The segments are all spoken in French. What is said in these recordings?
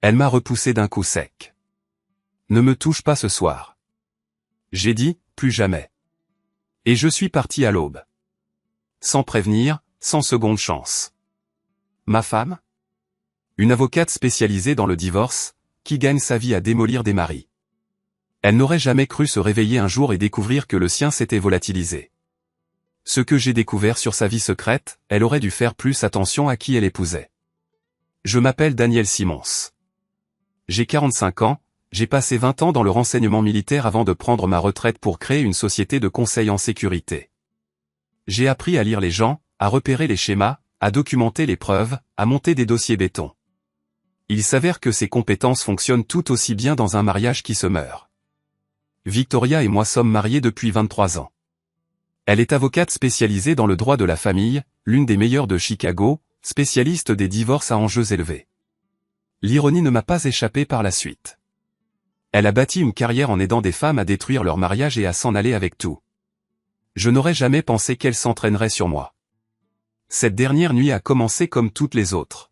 Elle m'a repoussé d'un coup sec. Ne me touche pas ce soir. J'ai dit, plus jamais. Et je suis parti à l'aube. Sans prévenir, sans seconde chance. Ma femme? Une avocate spécialisée dans le divorce, qui gagne sa vie à démolir des maris. Elle n'aurait jamais cru se réveiller un jour et découvrir que le sien s'était volatilisé. Ce que j'ai découvert sur sa vie secrète, elle aurait dû faire plus attention à qui elle épousait. Je m'appelle Daniel Simons. J'ai 45 ans, j'ai passé 20 ans dans le renseignement militaire avant de prendre ma retraite pour créer une société de conseil en sécurité. J'ai appris à lire les gens, à repérer les schémas, à documenter les preuves, à monter des dossiers béton. Il s'avère que ces compétences fonctionnent tout aussi bien dans un mariage qui se meurt. Victoria et moi sommes mariés depuis 23 ans. Elle est avocate spécialisée dans le droit de la famille, l'une des meilleures de Chicago, spécialiste des divorces à enjeux élevés. L'ironie ne m'a pas échappé par la suite. Elle a bâti une carrière en aidant des femmes à détruire leur mariage et à s'en aller avec tout. Je n'aurais jamais pensé qu'elle s'entraînerait sur moi. Cette dernière nuit a commencé comme toutes les autres.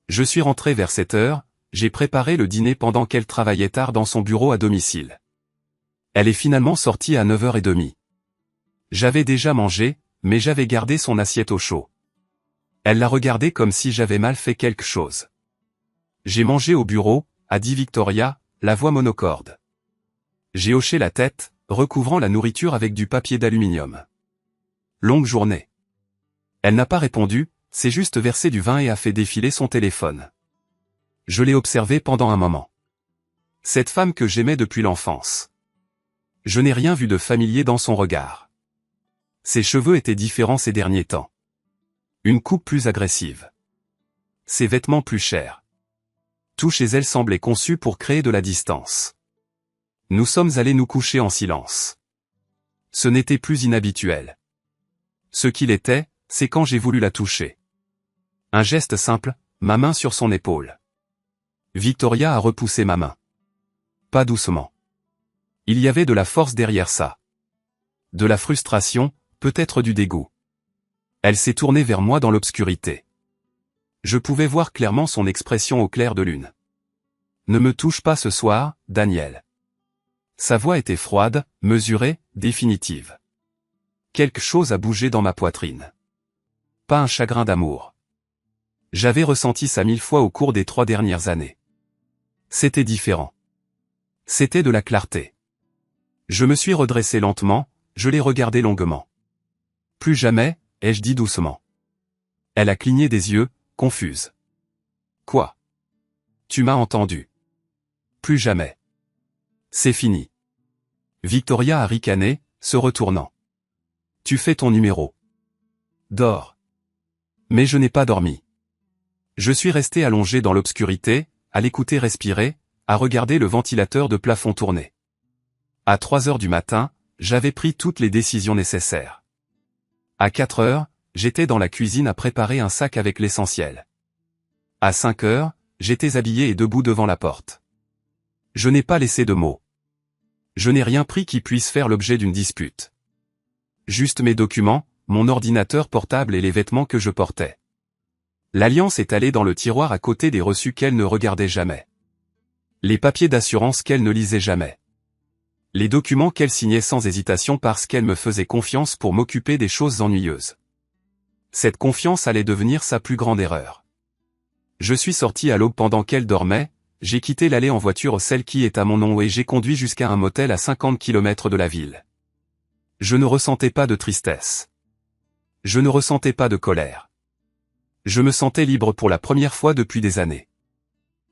Je suis rentré vers 7 heures, j'ai préparé le dîner pendant qu'elle travaillait tard dans son bureau à domicile. Elle est finalement sortie à 9h30. J'avais déjà mangé, mais j'avais gardé son assiette au chaud. Elle l'a regardé comme si j'avais mal fait quelque chose. J'ai mangé au bureau, a dit Victoria, la voix monocorde. J'ai hoché la tête, recouvrant la nourriture avec du papier d'aluminium. Longue journée. Elle n'a pas répondu, s'est juste versé du vin et a fait défiler son téléphone. Je l'ai observée pendant un moment. Cette femme que j'aimais depuis l'enfance. Je n'ai rien vu de familier dans son regard. Ses cheveux étaient différents ces derniers temps. Une coupe plus agressive. Ses vêtements plus chers. Tout chez elle semblait conçu pour créer de la distance. Nous sommes allés nous coucher en silence. Ce n'était plus inhabituel. Ce qu'il était, c'est quand j'ai voulu la toucher. Un geste simple, ma main sur son épaule. Victoria a repoussé ma main. Pas doucement. Il y avait de la force derrière ça. De la frustration, peut-être du dégoût. Elle s'est tournée vers moi dans l'obscurité. Je pouvais voir clairement son expression au clair de lune. Ne me touche pas ce soir, Daniel. Sa voix était froide, mesurée, définitive. Quelque chose a bougé dans ma poitrine. Pas un chagrin d'amour. J'avais ressenti ça 1000 fois au cours des 3 dernières années. C'était différent. C'était de la clarté. Je me suis redressé lentement, je l'ai regardé longuement. Plus jamais, ai-je dit doucement. Elle a cligné des yeux, confuse. Quoi? Tu m'as entendu. Plus jamais. C'est fini. Victoria a ricané, se retournant. Tu fais ton numéro. Dors. Mais je n'ai pas dormi. Je suis resté allongé dans l'obscurité, à l'écouter respirer, à regarder le ventilateur de plafond tourner. À 3 heures du matin, j'avais pris toutes les décisions nécessaires. À 4 heures, j'étais dans la cuisine à préparer un sac avec l'essentiel. À 5 heures, j'étais habillé et debout devant la porte. Je n'ai pas laissé de mots. Je n'ai rien pris qui puisse faire l'objet d'une dispute. Juste mes documents, mon ordinateur portable et les vêtements que je portais. L'alliance est allée dans le tiroir à côté des reçus qu'elle ne regardait jamais. Les papiers d'assurance qu'elle ne lisait jamais. Les documents qu'elle signait sans hésitation parce qu'elle me faisait confiance pour m'occuper des choses ennuyeuses. Cette confiance allait devenir sa plus grande erreur. Je suis sorti à l'aube pendant qu'elle dormait, j'ai quitté l'allée en voiture celle qui est à mon nom et j'ai conduit jusqu'à un motel à 50 km de la ville. Je ne ressentais pas de tristesse. Je ne ressentais pas de colère. Je me sentais libre pour la première fois depuis des années.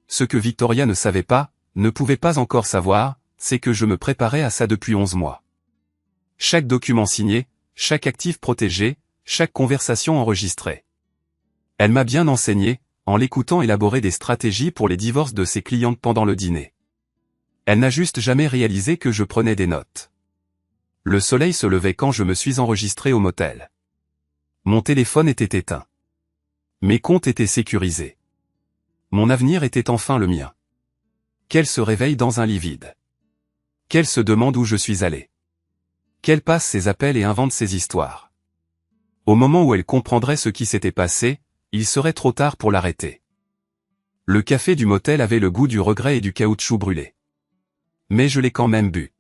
Ce que Victoria ne savait pas, ne pouvait pas encore savoir, c'est que je me préparais à ça depuis 11 mois. Chaque document signé, chaque actif protégé, chaque conversation enregistrée. Elle m'a bien enseigné, en l'écoutant élaborer des stratégies pour les divorces de ses clientes pendant le dîner. Elle n'a juste jamais réalisé que je prenais des notes. Le soleil se levait quand je me suis enregistré au motel. Mon téléphone était éteint. Mes comptes étaient sécurisés. Mon avenir était enfin le mien. Qu'elle se réveille dans un lit vide. Qu'elle se demande où je suis allé. Qu'elle passe ses appels et invente ses histoires. Au moment où elle comprendrait ce qui s'était passé, il serait trop tard pour l'arrêter. Le café du motel avait le goût du regret et du caoutchouc brûlé. Mais je l'ai quand même bu.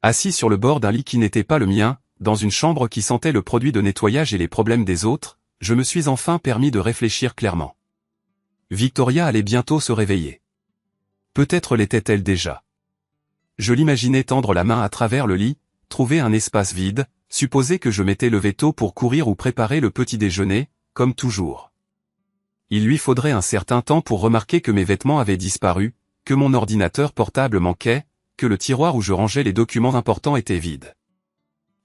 Assis sur le bord d'un lit qui n'était pas le mien, dans une chambre qui sentait le produit de nettoyage et les problèmes des autres, je me suis enfin permis de réfléchir clairement. Victoria allait bientôt se réveiller. Peut-être l'était-elle déjà. Je l'imaginais tendre la main à travers le lit, trouver un espace vide, supposer que je m'étais levé tôt pour courir ou préparer le petit déjeuner, comme toujours. Il lui faudrait un certain temps pour remarquer que mes vêtements avaient disparu, que mon ordinateur portable manquait, que le tiroir où je rangeais les documents importants était vide.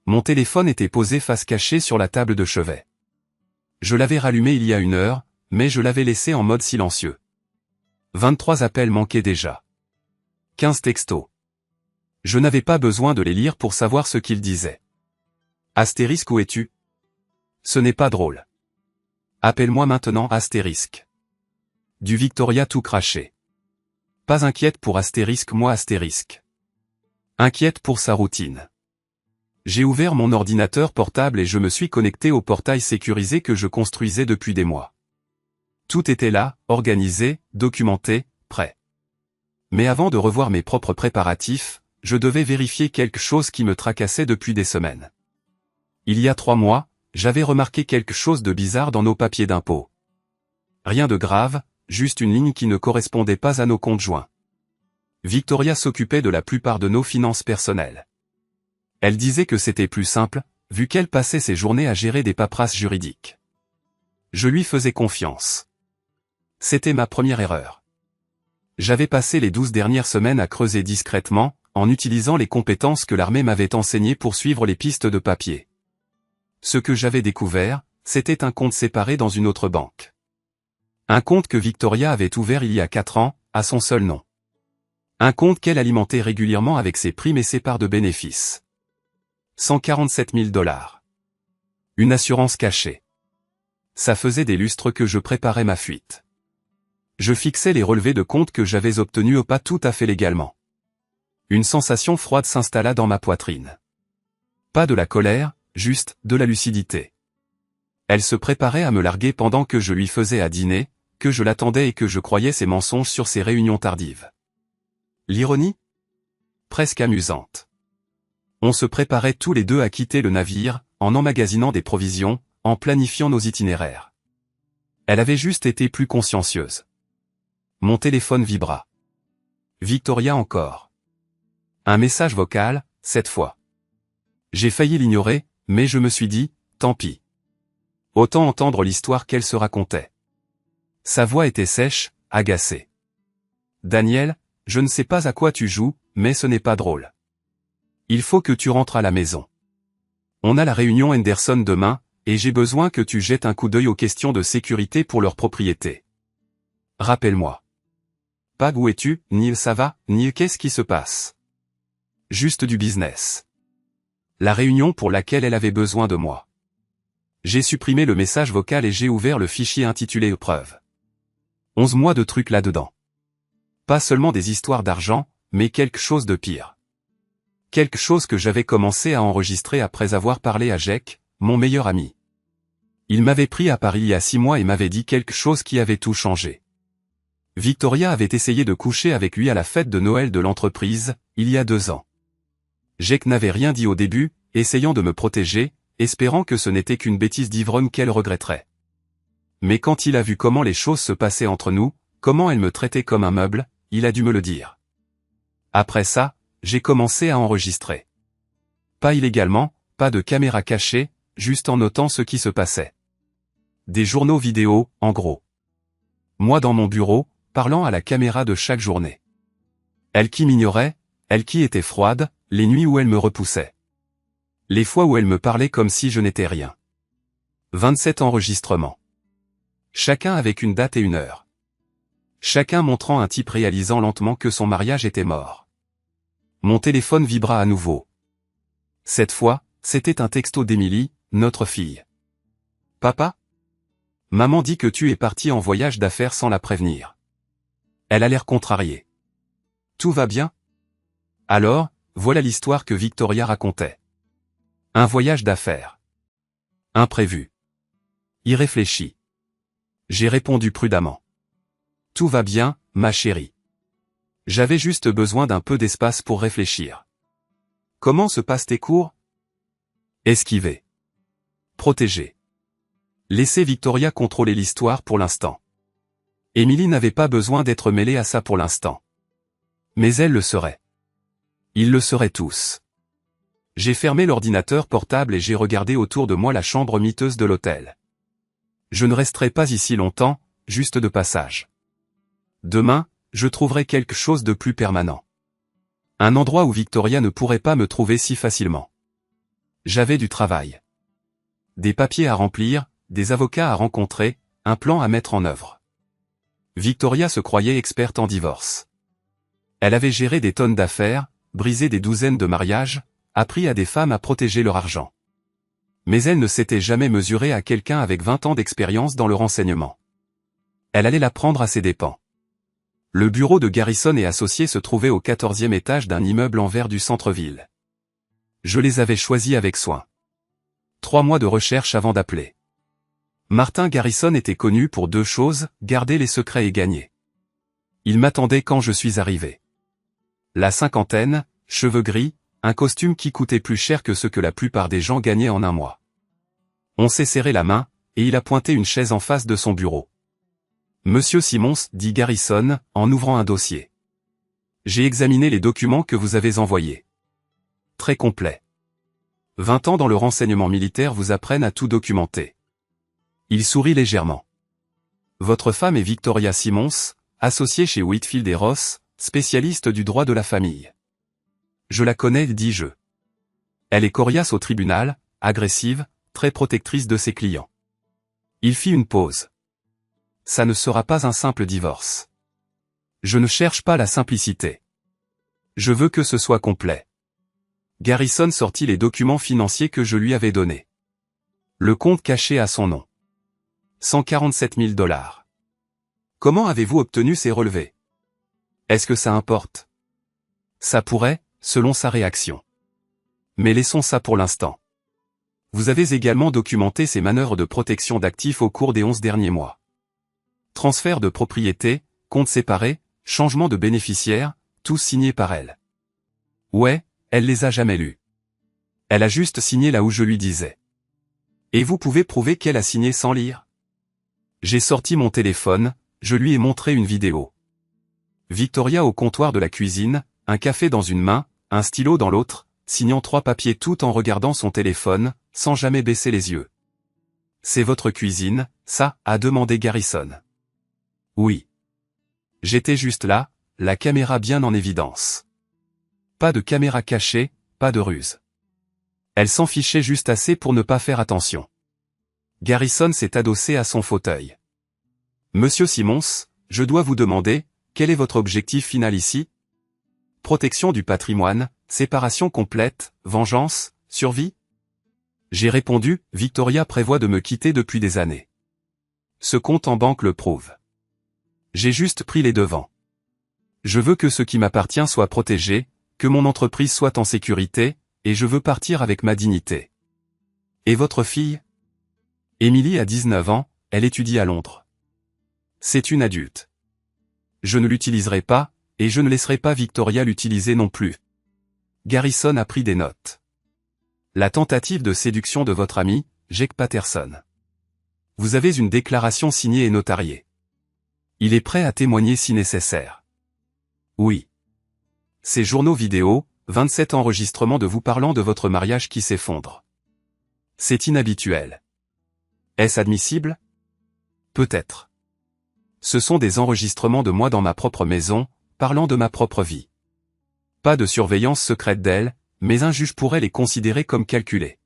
Mon téléphone était posé face cachée sur la table de chevet. Je l'avais rallumé il y a 1 heure, mais je l'avais laissé en mode silencieux. 23 appels manquaient déjà. 15 textos. Je n'avais pas besoin de les lire pour savoir ce qu'ils disaient. Astérisque, où es-tu? Ce n'est pas drôle. Appelle-moi maintenant, astérisque. Du Victoria tout craché. Pas inquiète pour astérisque, moi astérisque. Inquiète pour sa routine. J'ai ouvert mon ordinateur portable et je me suis connecté au portail sécurisé que je construisais depuis des mois. Tout était là, organisé, documenté, prêt. Mais avant de revoir mes propres préparatifs, je devais vérifier quelque chose qui me tracassait depuis des semaines. Il y a 3 mois, j'avais remarqué quelque chose de bizarre dans nos papiers d'impôt. Rien de grave, juste une ligne qui ne correspondait pas à nos comptes joints. Victoria s'occupait de la plupart de nos finances personnelles. Elle disait que c'était plus simple, vu qu'elle passait ses journées à gérer des paperasses juridiques. Je lui faisais confiance. C'était ma première erreur. J'avais passé les 12 dernières semaines à creuser discrètement, en utilisant les compétences que l'armée m'avait enseignées pour suivre les pistes de papier. Ce que j'avais découvert, c'était un compte séparé dans une autre banque. Un compte que Victoria avait ouvert il y a 4 ans, à son seul nom. Un compte qu'elle alimentait régulièrement avec ses primes et ses parts de bénéfices. 147 000 $. Une assurance cachée. Ça faisait des lustres que je préparais ma fuite. Je fixais les relevés de compte que j'avais obtenus au pas tout à fait légalement. Une sensation froide s'installa dans ma poitrine. Pas de la colère, juste de la lucidité. Elle se préparait à me larguer pendant que je lui faisais à dîner, que je l'attendais et que je croyais ses mensonges sur ses réunions tardives. L'ironie? Presque amusante. On se préparait tous les deux à quitter le navire, en emmagasinant des provisions, en planifiant nos itinéraires. Elle avait juste été plus consciencieuse. Mon téléphone vibra. Victoria encore. Un message vocal, cette fois. J'ai failli l'ignorer, mais je me suis dit, tant pis. Autant entendre l'histoire qu'elle se racontait. Sa voix était sèche, agacée. Daniel, je ne sais pas à quoi tu joues, mais ce n'est pas drôle. Il faut que tu rentres à la maison. On a la réunion Henderson demain, et j'ai besoin que tu jettes un coup d'œil aux questions de sécurité pour leur propriété. Rappelle-moi. Pag, où es-tu? Neil, ça va? Neil, qu'est-ce qui se passe? Juste du business. La réunion pour laquelle elle avait besoin de moi. J'ai supprimé le message vocal et j'ai ouvert le fichier intitulé Épreuve. 11 mois de trucs là-dedans. Pas seulement des histoires d'argent, mais quelque chose de pire. Quelque chose que j'avais commencé à enregistrer après avoir parlé à Jack, mon meilleur ami. Il m'avait pris à Paris il y a 6 mois et m'avait dit quelque chose qui avait tout changé. Victoria avait essayé de coucher avec lui à la fête de Noël de l'entreprise, il y a 2 ans. Jack n'avait rien dit au début, essayant de me protéger, espérant que ce n'était qu'une bêtise d'ivrogne qu'elle regretterait. Mais quand il a vu comment les choses se passaient entre nous, comment elle me traitait comme un meuble, il a dû me le dire. Après ça, j'ai commencé à enregistrer. Pas illégalement, pas de caméra cachée, juste en notant ce qui se passait. Des journaux vidéo, en gros. Moi dans mon bureau, parlant à la caméra de chaque journée. Elle qui m'ignorait, elle qui était froide, les nuits où elle me repoussait. Les fois où elle me parlait comme si je n'étais rien. 27 enregistrements. Chacun avec une date et une heure. Chacun montrant un type réalisant lentement que son mariage était mort. Mon téléphone vibra à nouveau. Cette fois, c'était un texto d'Émilie, notre fille. Papa? Maman dit que tu es parti en voyage d'affaires sans la prévenir. Elle a l'air contrariée. Tout va bien? Alors, voilà l'histoire que Victoria racontait. Un voyage d'affaires. Imprévu. Irréfléchi. J'ai répondu prudemment. Tout va bien, ma chérie. J'avais juste besoin d'un peu d'espace pour réfléchir. Comment se passent tes cours? Esquiver. Protéger. Laissez Victoria contrôler l'histoire pour l'instant. Emily n'avait pas besoin d'être mêlée à ça pour l'instant. Mais elle le serait. Ils le seraient tous. J'ai fermé l'ordinateur portable et j'ai regardé autour de moi la chambre miteuse de l'hôtel. Je ne resterai pas ici longtemps, juste de passage. Demain, je trouverai quelque chose de plus permanent. Un endroit où Victoria ne pourrait pas me trouver si facilement. J'avais du travail. Des papiers à remplir, des avocats à rencontrer, un plan à mettre en œuvre. Victoria se croyait experte en divorce. Elle avait géré des tonnes d'affaires, brisé des douzaines de mariages, appris à des femmes à protéger leur argent. Mais elle ne s'était jamais mesurée à quelqu'un avec 20 ans d'expérience dans le renseignement. Elle allait l'apprendre à ses dépens. Le bureau de Garrison et Associés se trouvait au 14e étage d'un immeuble en verre du centre-ville. Je les avais choisis avec soin. 3 mois de recherche avant d'appeler. Martin Garrison était connu pour 2 choses, garder les secrets et gagner. Il m'attendait quand je suis arrivé. La cinquantaine, cheveux gris, un costume qui coûtait plus cher que ce que la plupart des gens gagnaient en un mois. On s'est serré la main, et il a pointé une chaise en face de son bureau. Monsieur Simmons, dit Garrison, en ouvrant un dossier. J'ai examiné les documents que vous avez envoyés. Très complet. 20 ans dans le renseignement militaire vous apprennent à tout documenter. Il sourit légèrement. Votre femme est Victoria Simmons, associée chez Whitfield et Ross, spécialiste du droit de la famille. Je la connais, dis-je. Elle est coriace au tribunal, agressive, très protectrice de ses clients. Il fit une pause. Ça ne sera pas un simple divorce. Je ne cherche pas la simplicité. Je veux que ce soit complet. Garrison sortit les documents financiers que je lui avais donnés. Le compte caché à son nom. 147 000 $. Comment avez-vous obtenu ces relevés? Est-ce que ça importe? Ça pourrait, selon sa réaction. Mais laissons ça pour l'instant. Vous avez également documenté ses manœuvres de protection d'actifs au cours des 11 derniers mois. Transfert de propriété, compte séparé, changement de bénéficiaire, tous signés par elle. Ouais, elle les a jamais lus. Elle a juste signé là où je lui disais. Et vous pouvez prouver qu'elle a signé sans lire? J'ai sorti mon téléphone, je lui ai montré une vidéo. Victoria au comptoir de la cuisine, un café dans une main, un stylo dans l'autre, signant 3 papiers tout en regardant son téléphone, sans jamais baisser les yeux. C'est votre cuisine, ça, a demandé Garrison. Oui. J'étais juste là, la caméra bien en évidence. Pas de caméra cachée, pas de ruse. Elle s'en fichait juste assez pour ne pas faire attention. Garrison s'est adossé à son fauteuil. Monsieur Simmons, je dois vous demander, quel est votre objectif final ici? Protection du patrimoine, séparation complète, vengeance, survie? J'ai répondu, Victoria prévoit de me quitter depuis des années. Ce compte en banque le prouve. J'ai juste pris les devants. Je veux que ce qui m'appartient soit protégé, que mon entreprise soit en sécurité, et je veux partir avec ma dignité. Et votre fille? Emily a 19 ans, elle étudie à Londres. C'est une adulte. Je ne l'utiliserai pas, et je ne laisserai pas Victoria l'utiliser non plus. Garrison a pris des notes. La tentative de séduction de votre ami, Jake Patterson. Vous avez une déclaration signée et notariée. Il est prêt à témoigner si nécessaire. Oui. Ces journaux vidéo, 27 enregistrements de vous parlant de votre mariage qui s'effondre. C'est inhabituel. Est-ce admissible? Peut-être. Ce sont des enregistrements de moi dans ma propre maison, parlant de ma propre vie. Pas de surveillance secrète d'elle, mais un juge pourrait les considérer comme calculés.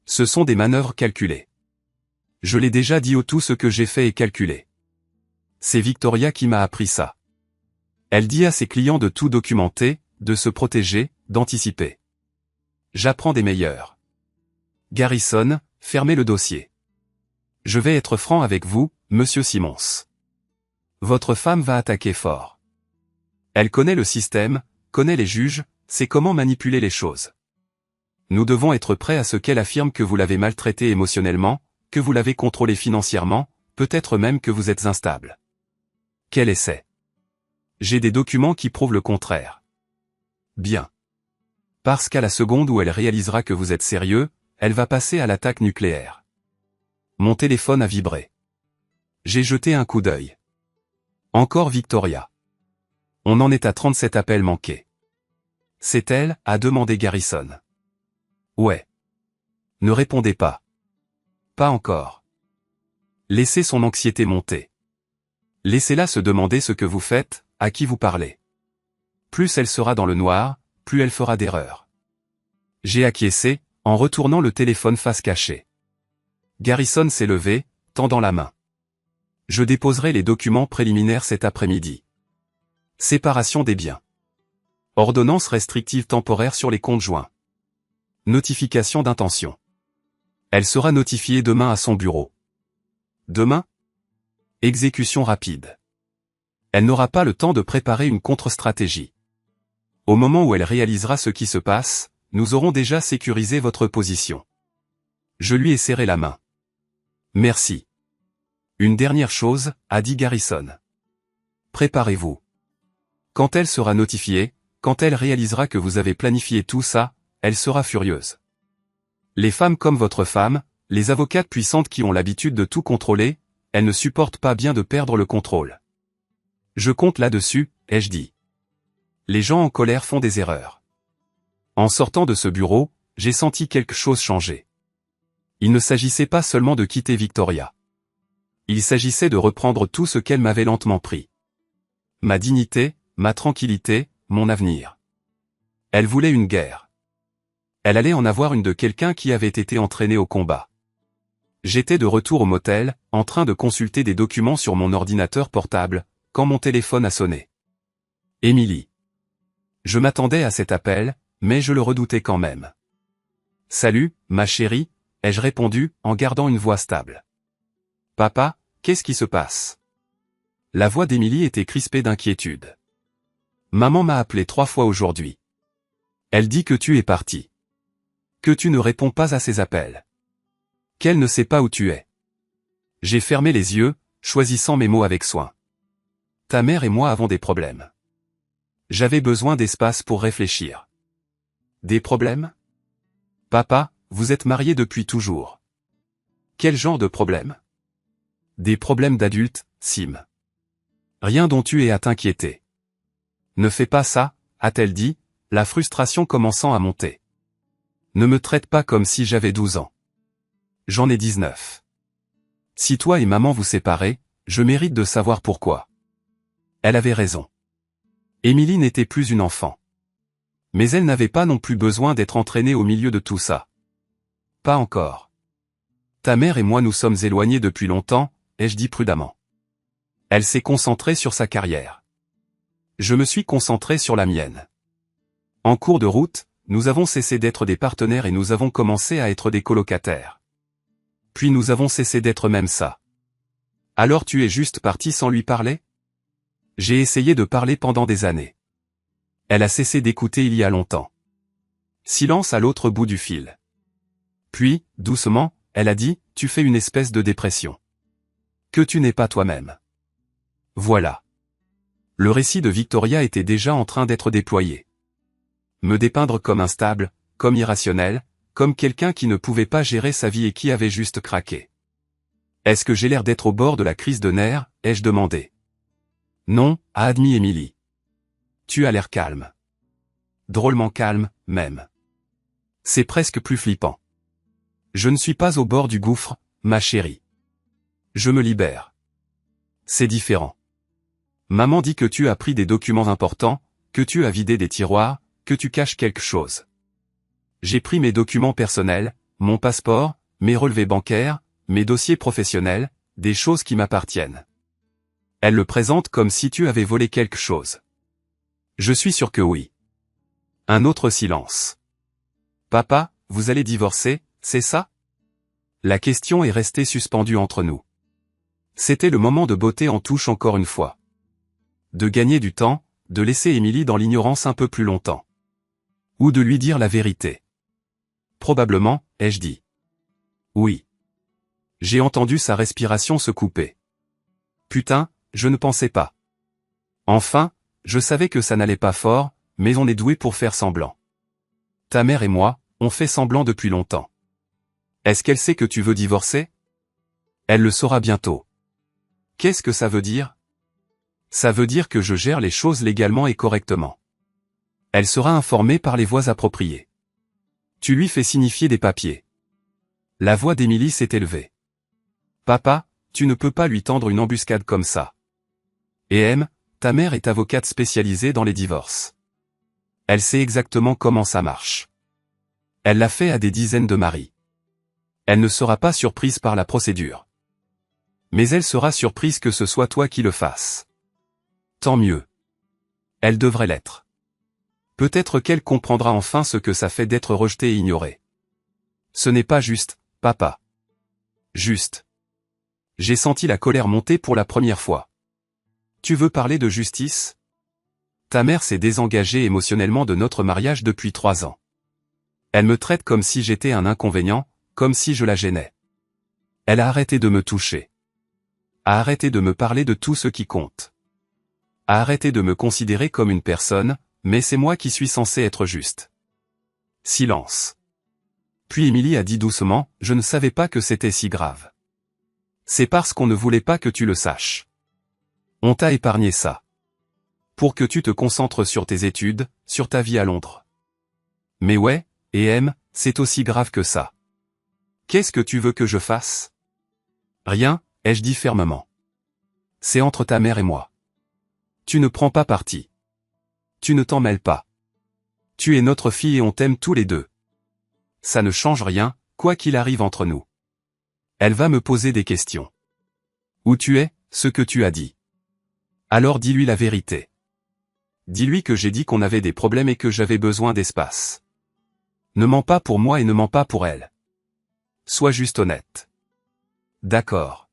Ce sont des manœuvres calculées. Je l'ai déjà dit, tout ce que j'ai fait est calculé. C'est Victoria qui m'a appris ça. Elle dit à ses clients de tout documenter, de se protéger, d'anticiper. J'apprends des meilleurs. Garrison, fermez le dossier. Je vais être franc avec vous, monsieur Simmons. Votre femme va attaquer fort. Elle connaît le système, connaît les juges, sait comment manipuler les choses. Nous devons être prêts à ce qu'elle affirme que vous l'avez maltraitée émotionnellement, que vous l'avez contrôlée financièrement, peut-être même que vous êtes instable. Quel essai? J'ai des documents qui prouvent le contraire. Bien. Parce qu'à la seconde où elle réalisera que vous êtes sérieux, elle va passer à l'attaque nucléaire. Mon téléphone a vibré. J'ai jeté un coup d'œil. Encore Victoria. On en est à 37 appels manqués. C'est elle, a demandé Garrison. Ouais. Ne répondez pas. Pas encore. Laissez son anxiété monter. Laissez-la se demander ce que vous faites, à qui vous parlez. Plus elle sera dans le noir, plus elle fera d'erreurs. J'ai acquiescé, en retournant le téléphone face cachée. Garrison s'est levé, tendant la main. Je déposerai les documents préliminaires cet après-midi. Séparation des biens. Ordonnance restrictive temporaire sur les comptes joints. Notification d'intention. Elle sera notifiée demain à son bureau. Demain? Exécution rapide. Elle n'aura pas le temps de préparer une contre-stratégie. Au moment où elle réalisera ce qui se passe, nous aurons déjà sécurisé votre position. Je lui ai serré la main. Merci. Une dernière chose, a dit Garrison. Préparez-vous. Quand elle sera notifiée, quand elle réalisera que vous avez planifié tout ça, elle sera furieuse. Les femmes comme votre femme, les avocates puissantes qui ont l'habitude de tout contrôler, elles ne supportent pas bien de perdre le contrôle. Je compte là-dessus, ai-je dit. Les gens en colère font des erreurs. En sortant de ce bureau, j'ai senti quelque chose changer. Il ne s'agissait pas seulement de quitter Victoria. Il s'agissait de reprendre tout ce qu'elle m'avait lentement pris. Ma dignité, ma tranquillité, mon avenir. Elle voulait une guerre. Elle allait en avoir une de quelqu'un qui avait été entraîné au combat. J'étais de retour au motel, en train de consulter des documents sur mon ordinateur portable, quand mon téléphone a sonné. Émilie. Je m'attendais à cet appel, mais je le redoutais quand même. Salut, ma chérie, ai-je répondu, en gardant une voix stable. Papa, qu'est-ce qui se passe? La voix d'Émilie était crispée d'inquiétude. Maman m'a appelé 3 fois aujourd'hui. Elle dit que tu es parti. Que tu ne réponds pas à ses appels. Qu'elle ne sait pas où tu es. J'ai fermé les yeux, choisissant mes mots avec soin. Ta mère et moi avons des problèmes. J'avais besoin d'espace pour réfléchir. Des problèmes? Papa, vous êtes mariés depuis toujours. Quel genre de problème? Des problèmes d'adultes, Sim. Rien dont tu aies à t'inquiéter. Ne fais pas ça, a-t-elle dit, la frustration commençant à monter. Ne me traite pas comme si j'avais 12 ans. J'en ai 19. Si toi et maman vous séparez, je mérite de savoir pourquoi. Elle avait raison. Émilie n'était plus une enfant. Mais elle n'avait pas non plus besoin d'être entraînée au milieu de tout ça. Pas encore. Ta mère et moi nous sommes éloignés depuis longtemps, ai-je dit prudemment. Elle s'est concentrée sur sa carrière. Je me suis concentré sur la mienne. En cours de route, nous avons cessé d'être des partenaires et nous avons commencé à être des colocataires. Puis nous avons cessé d'être même ça. Alors tu es juste parti sans lui parler? J'ai essayé de parler pendant des années. Elle a cessé d'écouter il y a longtemps. Silence à l'autre bout du fil. Puis, doucement, elle a dit, tu fais une espèce de dépression. Que tu n'es pas toi-même. Voilà. Le récit de Victoria était déjà en train d'être déployé. Me dépeindre comme instable, comme irrationnel, comme quelqu'un qui ne pouvait pas gérer sa vie et qui avait juste craqué. Est-ce que j'ai l'air d'être au bord de la crise de nerfs, ai-je demandé. Non, a admis Émilie. Tu as l'air calme. Drôlement calme, même. C'est presque plus flippant. Je ne suis pas au bord du gouffre, ma chérie. Je me libère. C'est différent. Maman dit que tu as pris des documents importants, que tu as vidé des tiroirs, que tu caches quelque chose. J'ai pris mes documents personnels, mon passeport, mes relevés bancaires, mes dossiers professionnels, des choses qui m'appartiennent. Elle le présente comme si tu avais volé quelque chose. Je suis sûr que oui. Un autre silence. Papa, vous allez divorcer, c'est ça? La question est restée suspendue entre nous. C'était le moment de botter en touche encore une fois. De gagner du temps, de laisser Émilie dans l'ignorance un peu plus longtemps. Ou de lui dire la vérité. Probablement, ai-je dit. Oui. J'ai entendu sa respiration se couper. Putain, je ne pensais pas. Enfin, je savais que ça n'allait pas fort, mais on est doué pour faire semblant. Ta mère et moi, on fait semblant depuis longtemps. Est-ce qu'elle sait que tu veux divorcer? Elle le saura bientôt. Qu'est-ce que ça veut dire? Ça veut dire que je gère les choses légalement et correctement. Elle sera informée par les voies appropriées. Tu lui fais signifier des papiers. La voix d'Émilie s'est élevée. Papa, tu ne peux pas lui tendre une embuscade comme ça. Et M, ta mère est avocate spécialisée dans les divorces. Elle sait exactement comment ça marche. Elle l'a fait à des dizaines de maris. Elle ne sera pas surprise par la procédure. Mais elle sera surprise que ce soit toi qui le fasses. Tant mieux. Elle devrait l'être. Peut-être qu'elle comprendra enfin ce que ça fait d'être rejetée et ignorée. Ce n'est pas juste, papa. Juste. J'ai senti la colère monter pour la première fois. Tu veux parler de justice? Ta mère s'est désengagée émotionnellement de notre mariage depuis 3 ans. Elle me traite comme si j'étais un inconvénient, comme si je la gênais. Elle a arrêté de me toucher. A arrêté de me parler de tout ce qui compte. A arrêté de me considérer comme une personne, mais c'est moi qui suis censé être juste. Silence. Puis Émilie a dit doucement, je ne savais pas que c'était si grave. C'est parce qu'on ne voulait pas que tu le saches. On t'a épargné ça. Pour que tu te concentres sur tes études, sur ta vie à Londres. Mais ouais, et M, c'est aussi grave que ça. Qu'est-ce que tu veux que je fasse? Rien, ai-je dit fermement. C'est entre ta mère et moi. Tu ne prends pas parti. Tu ne t'en mêles pas. Tu es notre fille et on t'aime tous les deux. Ça ne change rien, quoi qu'il arrive entre nous. Elle va me poser des questions. Où tu es, ce que tu as dit. Alors dis-lui la vérité. Dis-lui que j'ai dit qu'on avait des problèmes et que j'avais besoin d'espace. Ne mens pas pour moi et ne mens pas pour elle. Sois juste honnête. D'accord.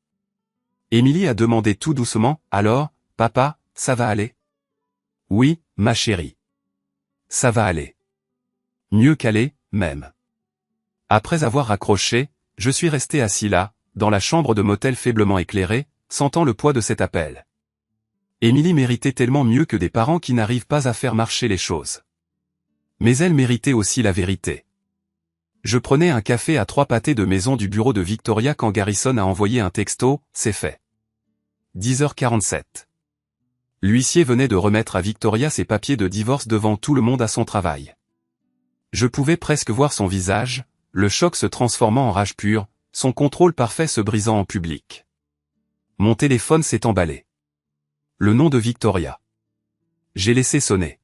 Émilie a demandé tout doucement, alors, papa, ça va aller? Oui, ma chérie. Ça va aller. Mieux qu'aller, même. Après avoir raccroché, je suis resté assis là, dans la chambre de motel faiblement éclairée, sentant le poids de cet appel. Émilie méritait tellement mieux que des parents qui n'arrivent pas à faire marcher les choses. Mais elle méritait aussi la vérité. Je prenais un café à 3 pâtés de maison du bureau de Victoria quand Garrison a envoyé un texto, c'est fait. 10h47. L'huissier venait de remettre à Victoria ses papiers de divorce devant tout le monde à son travail. Je pouvais presque voir son visage, le choc se transformant en rage pure, son contrôle parfait se brisant en public. Mon téléphone s'est emballé. Le nom de Victoria. J'ai laissé sonner.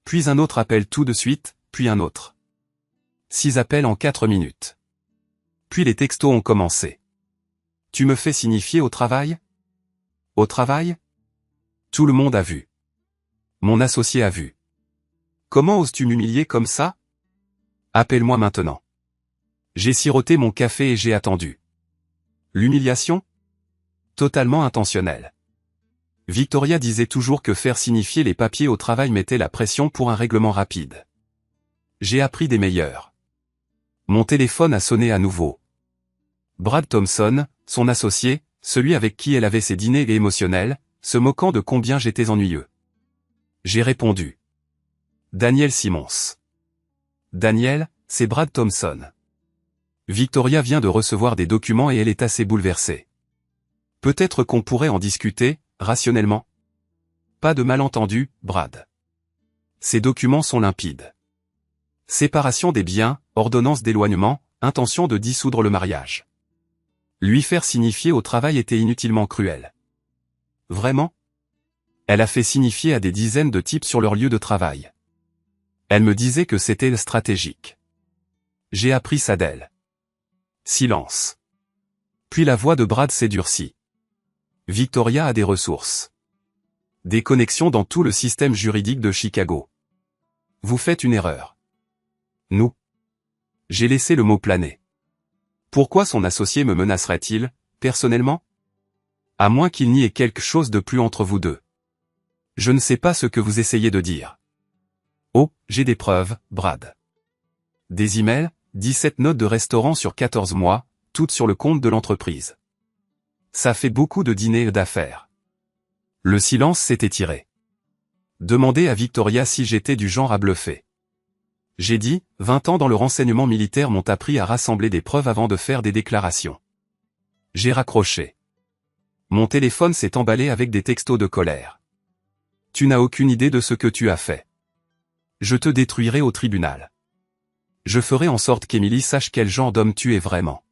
Puis un autre appel tout de suite, puis un autre. 6 appels en 4 minutes. Puis les textos ont commencé. Tu me fais signifier au travail? Au travail? Tout le monde a vu. Mon associé a vu. Comment oses-tu m'humilier comme ça? Appelle-moi maintenant. J'ai siroté mon café et j'ai attendu. L'humiliation? Totalement intentionnelle. Victoria disait toujours que faire signifier les papiers au travail mettait la pression pour un règlement rapide. J'ai appris des meilleurs. Mon téléphone a sonné à nouveau. Brad Thompson, son associé, celui avec qui elle avait ses dîners émotionnels, se moquant de combien j'étais ennuyeux. J'ai répondu. Daniel Simmons. Daniel, c'est Brad Thompson. Victoria vient de recevoir des documents et elle est assez bouleversée. Peut-être qu'on pourrait en discuter, rationnellement. Pas de malentendu, Brad. Ces documents sont limpides. Séparation des biens, ordonnance d'éloignement, intention de dissoudre le mariage. Lui faire signifier au travail était inutilement cruel. Vraiment? Elle a fait signifier à des dizaines de types sur leur lieu de travail. Elle me disait que c'était stratégique. J'ai appris ça d'elle. Silence. Puis la voix de Brad s'est durcie. Victoria a des ressources. Des connexions dans tout le système juridique de Chicago. Vous faites une erreur. Nous. J'ai laissé le mot planer. Pourquoi son associé me menacerait-il, personnellement? À moins qu'il n'y ait quelque chose de plus entre vous deux. Je ne sais pas ce que vous essayez de dire. Oh, j'ai des preuves, Brad. Des emails, 17 notes de restaurant sur 14 mois, toutes sur le compte de l'entreprise. Ça fait beaucoup de dîners d'affaires. Le silence s'est étiré. Demandez à Victoria si j'étais du genre à bluffer. J'ai dit, 20 ans dans le renseignement militaire m'ont appris à rassembler des preuves avant de faire des déclarations. J'ai raccroché. Mon téléphone s'est emballé avec des textos de colère. Tu n'as aucune idée de ce que tu as fait. Je te détruirai au tribunal. Je ferai en sorte qu'Emily sache quel genre d'homme tu es vraiment.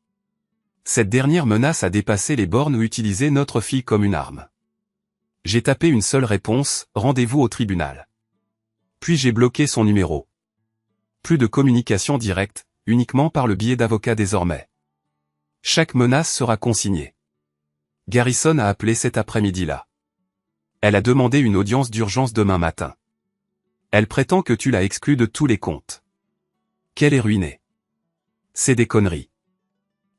Cette dernière menace a dépassé les bornes ou utilisé notre fille comme une arme. J'ai tapé une seule réponse, rendez-vous au tribunal. Puis j'ai bloqué son numéro. Plus de communication directe, uniquement par le biais d'avocats désormais. Chaque menace sera consignée. Garrison a appelé cet après-midi-là. Elle a demandé une audience d'urgence demain matin. Elle prétend que tu l'as exclue de tous les comptes. Qu'elle est ruinée. C'est des conneries.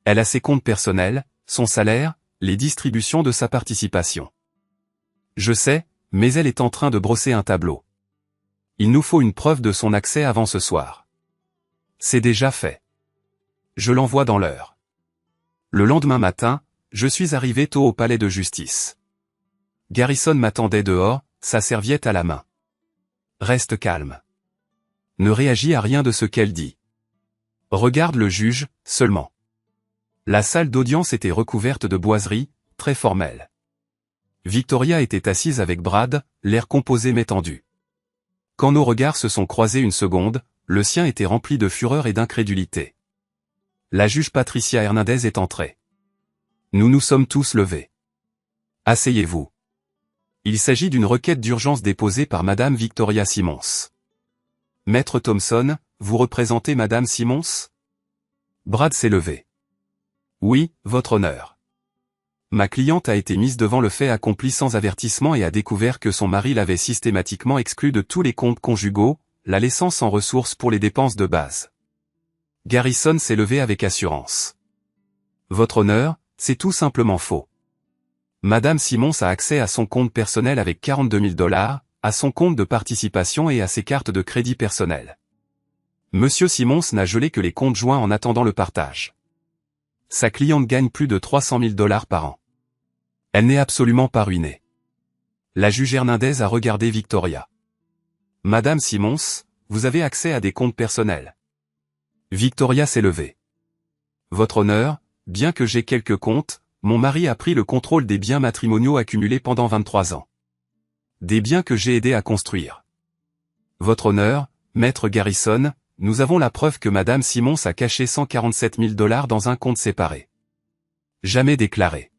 Elle a ses comptes personnels, son salaire, les distributions de sa participation. Je sais, mais elle est en train de brosser un tableau. Il nous faut une preuve de son accès avant ce soir. C'est déjà fait. Je l'envoie dans l'heure. Le lendemain matin, je suis arrivé tôt au palais de justice. Garrison m'attendait dehors, sa serviette à la main. Reste calme. Ne réagis à rien de ce qu'elle dit. Regarde le juge, seulement. La salle d'audience était recouverte de boiseries, très formelle. Victoria était assise avec Brad, l'air composé mais tendu. Quand nos regards se sont croisés une seconde, le sien était rempli de fureur et d'incrédulité. La juge Patricia Hernandez est entrée. Nous nous sommes tous levés. Asseyez-vous. Il s'agit d'une requête d'urgence déposée par Madame Victoria Simmons. Maître Thompson, vous représentez Madame Simmons? Brad s'est levé. Oui, votre honneur. Ma cliente a été mise devant le fait accompli sans avertissement et a découvert que son mari l'avait systématiquement exclue de tous les comptes conjugaux, la laissant sans ressources pour les dépenses de base. Garrison s'est levé avec assurance. Votre honneur, c'est tout simplement faux. Madame Simmons a accès à son compte personnel avec 42 000 $, à son compte de participation et à ses cartes de crédit personnel. Monsieur Simmons n'a gelé que les comptes joints en attendant le partage. Sa cliente gagne plus de 300 000 $ par an. Elle n'est absolument pas ruinée. La juge Hernandez a regardé Victoria. Madame Simmons, vous avez accès à des comptes personnels. Victoria s'est levée. Votre honneur, bien que j'ai quelques comptes, mon mari a pris le contrôle des biens matrimoniaux accumulés pendant 23 ans. Des biens que j'ai aidé à construire. Votre honneur, maître Garrison, nous avons la preuve que Madame Simmons a caché 147 000 $ dans un compte séparé. Jamais déclaré.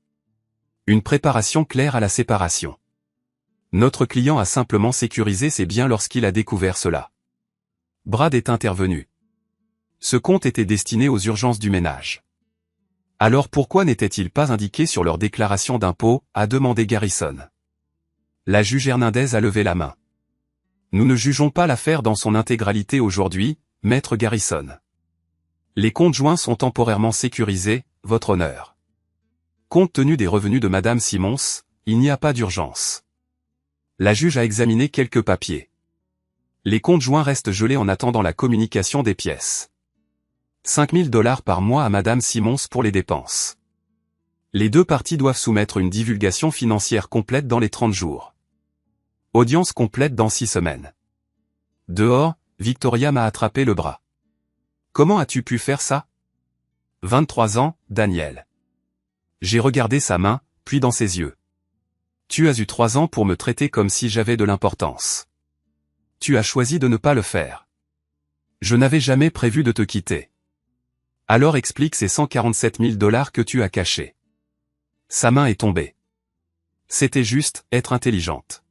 Une préparation claire à la séparation. Notre client a simplement sécurisé ses biens lorsqu'il a découvert cela. Brad est intervenu. Ce compte était destiné aux urgences du ménage. Alors pourquoi n'était-il pas indiqué sur leur déclaration d'impôt, a demandé Garrison. La juge Hernandez a levé la main. Nous ne jugeons pas l'affaire dans son intégralité aujourd'hui, maître Garrison. Les comptes joints sont temporairement sécurisés, votre honneur. Compte tenu des revenus de Madame Simmons, il n'y a pas d'urgence. La juge a examiné quelques papiers. Les comptes joints restent gelés en attendant la communication des pièces. 5 000 $ par mois à Madame Simmons pour les dépenses. Les deux parties doivent soumettre une divulgation financière complète dans les 30 jours. Audience complète dans 6 semaines. Dehors, Victoria m'a attrapé le bras. Comment as-tu pu faire ça? 23 ans, Daniel. J'ai regardé sa main, puis dans ses yeux. Tu as eu 3 ans pour me traiter comme si j'avais de l'importance. Tu as choisi de ne pas le faire. Je n'avais jamais prévu de te quitter. Alors explique ces 147 000 $ que tu as cachés. Sa main est tombée. C'était juste, être intelligente.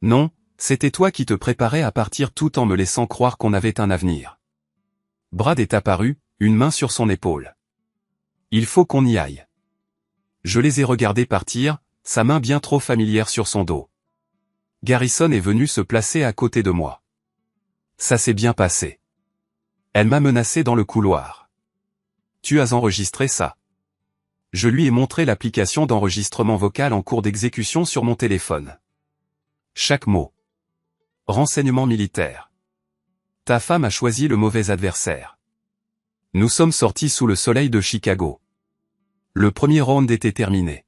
Non, c'était toi qui te préparais à partir tout en me laissant croire qu'on avait un avenir. Brad est apparu, une main sur son épaule. Il faut qu'on y aille. Je les ai regardés partir, sa main bien trop familière sur son dos. Garrison est venu se placer à côté de moi. Ça s'est bien passé. Elle m'a menacé dans le couloir. Tu as enregistré ça. Je lui ai montré l'application d'enregistrement vocal en cours d'exécution sur mon téléphone. Chaque mot. Renseignement militaire. Ta femme a choisi le mauvais adversaire. Nous sommes sortis sous le soleil de Chicago. Le premier round était terminé.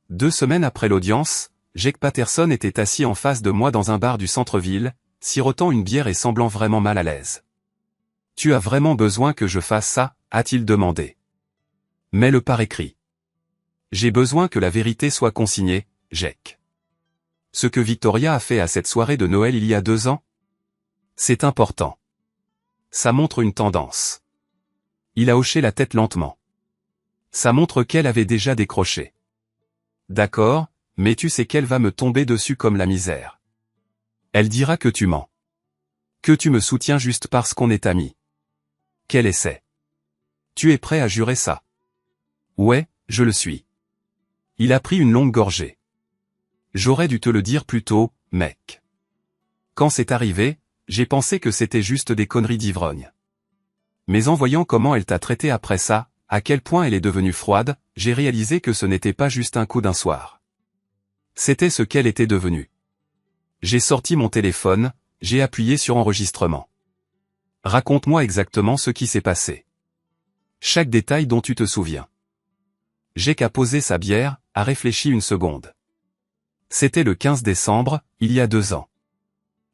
2 semaines après l'audience, Jake Patterson était assis en face de moi dans un bar du centre-ville, sirotant une bière et semblant vraiment mal à l'aise. « Tu as vraiment besoin que je fasse ça ?» a-t-il demandé. « Mets-le par écrit. »« J'ai besoin que la vérité soit consignée, Jake. » Ce que Victoria a fait à cette soirée de Noël il y a 2 ans? C'est important. Ça montre une tendance. Il a hoché la tête lentement. Ça montre qu'elle avait déjà décroché. D'accord, mais tu sais qu'elle va me tomber dessus comme la misère. Elle dira que tu mens. Que tu me soutiens juste parce qu'on est amis. Quel essai. Tu es prêt à jurer ça? Ouais, je le suis. Il a pris une longue gorgée. J'aurais dû te le dire plus tôt, mec. Quand c'est arrivé, j'ai pensé que c'était juste des conneries d'ivrogne. Mais en voyant comment elle t'a traité après ça, à quel point elle est devenue froide, j'ai réalisé que ce n'était pas juste un coup d'un soir. C'était ce qu'elle était devenue. J'ai sorti mon téléphone, j'ai appuyé sur enregistrement. Raconte-moi exactement ce qui s'est passé. Chaque détail dont tu te souviens. Jake a posé sa bière, a réfléchi une seconde. C'était le 15 décembre, il y a 2 ans.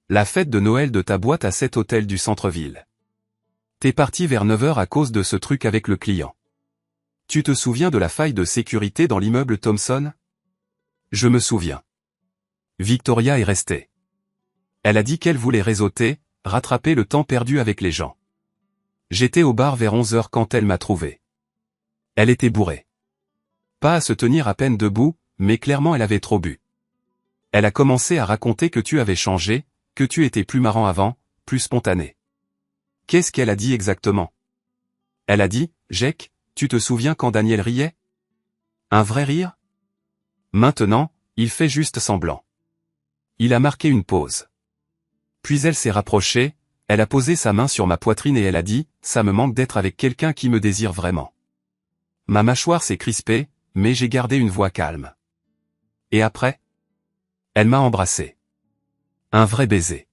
La fête de Noël de ta boîte à cet hôtel du centre-ville. T'es parti vers 9h à cause de ce truc avec le client. Tu te souviens de la faille de sécurité dans l'immeuble Thompson? Je me souviens. Victoria est restée. Elle a dit qu'elle voulait réseauter, rattraper le temps perdu avec les gens. J'étais au bar vers 11h quand elle m'a trouvé. Elle était bourrée. Pas à se tenir à peine debout, mais clairement elle avait trop bu. Elle a commencé à raconter que tu avais changé, que tu étais plus marrant avant, plus spontané. Qu'est-ce qu'elle a dit exactement? Elle a dit, Jake, tu te souviens quand Daniel riait? Un vrai rire? Maintenant, il fait juste semblant. Il a marqué une pause. Puis elle s'est rapprochée, elle a posé sa main sur ma poitrine et elle a dit, ça me manque d'être avec quelqu'un qui me désire vraiment. Ma mâchoire s'est crispée, mais j'ai gardé une voix calme. Et après? Elle m'a embrassé. Un vrai baiser.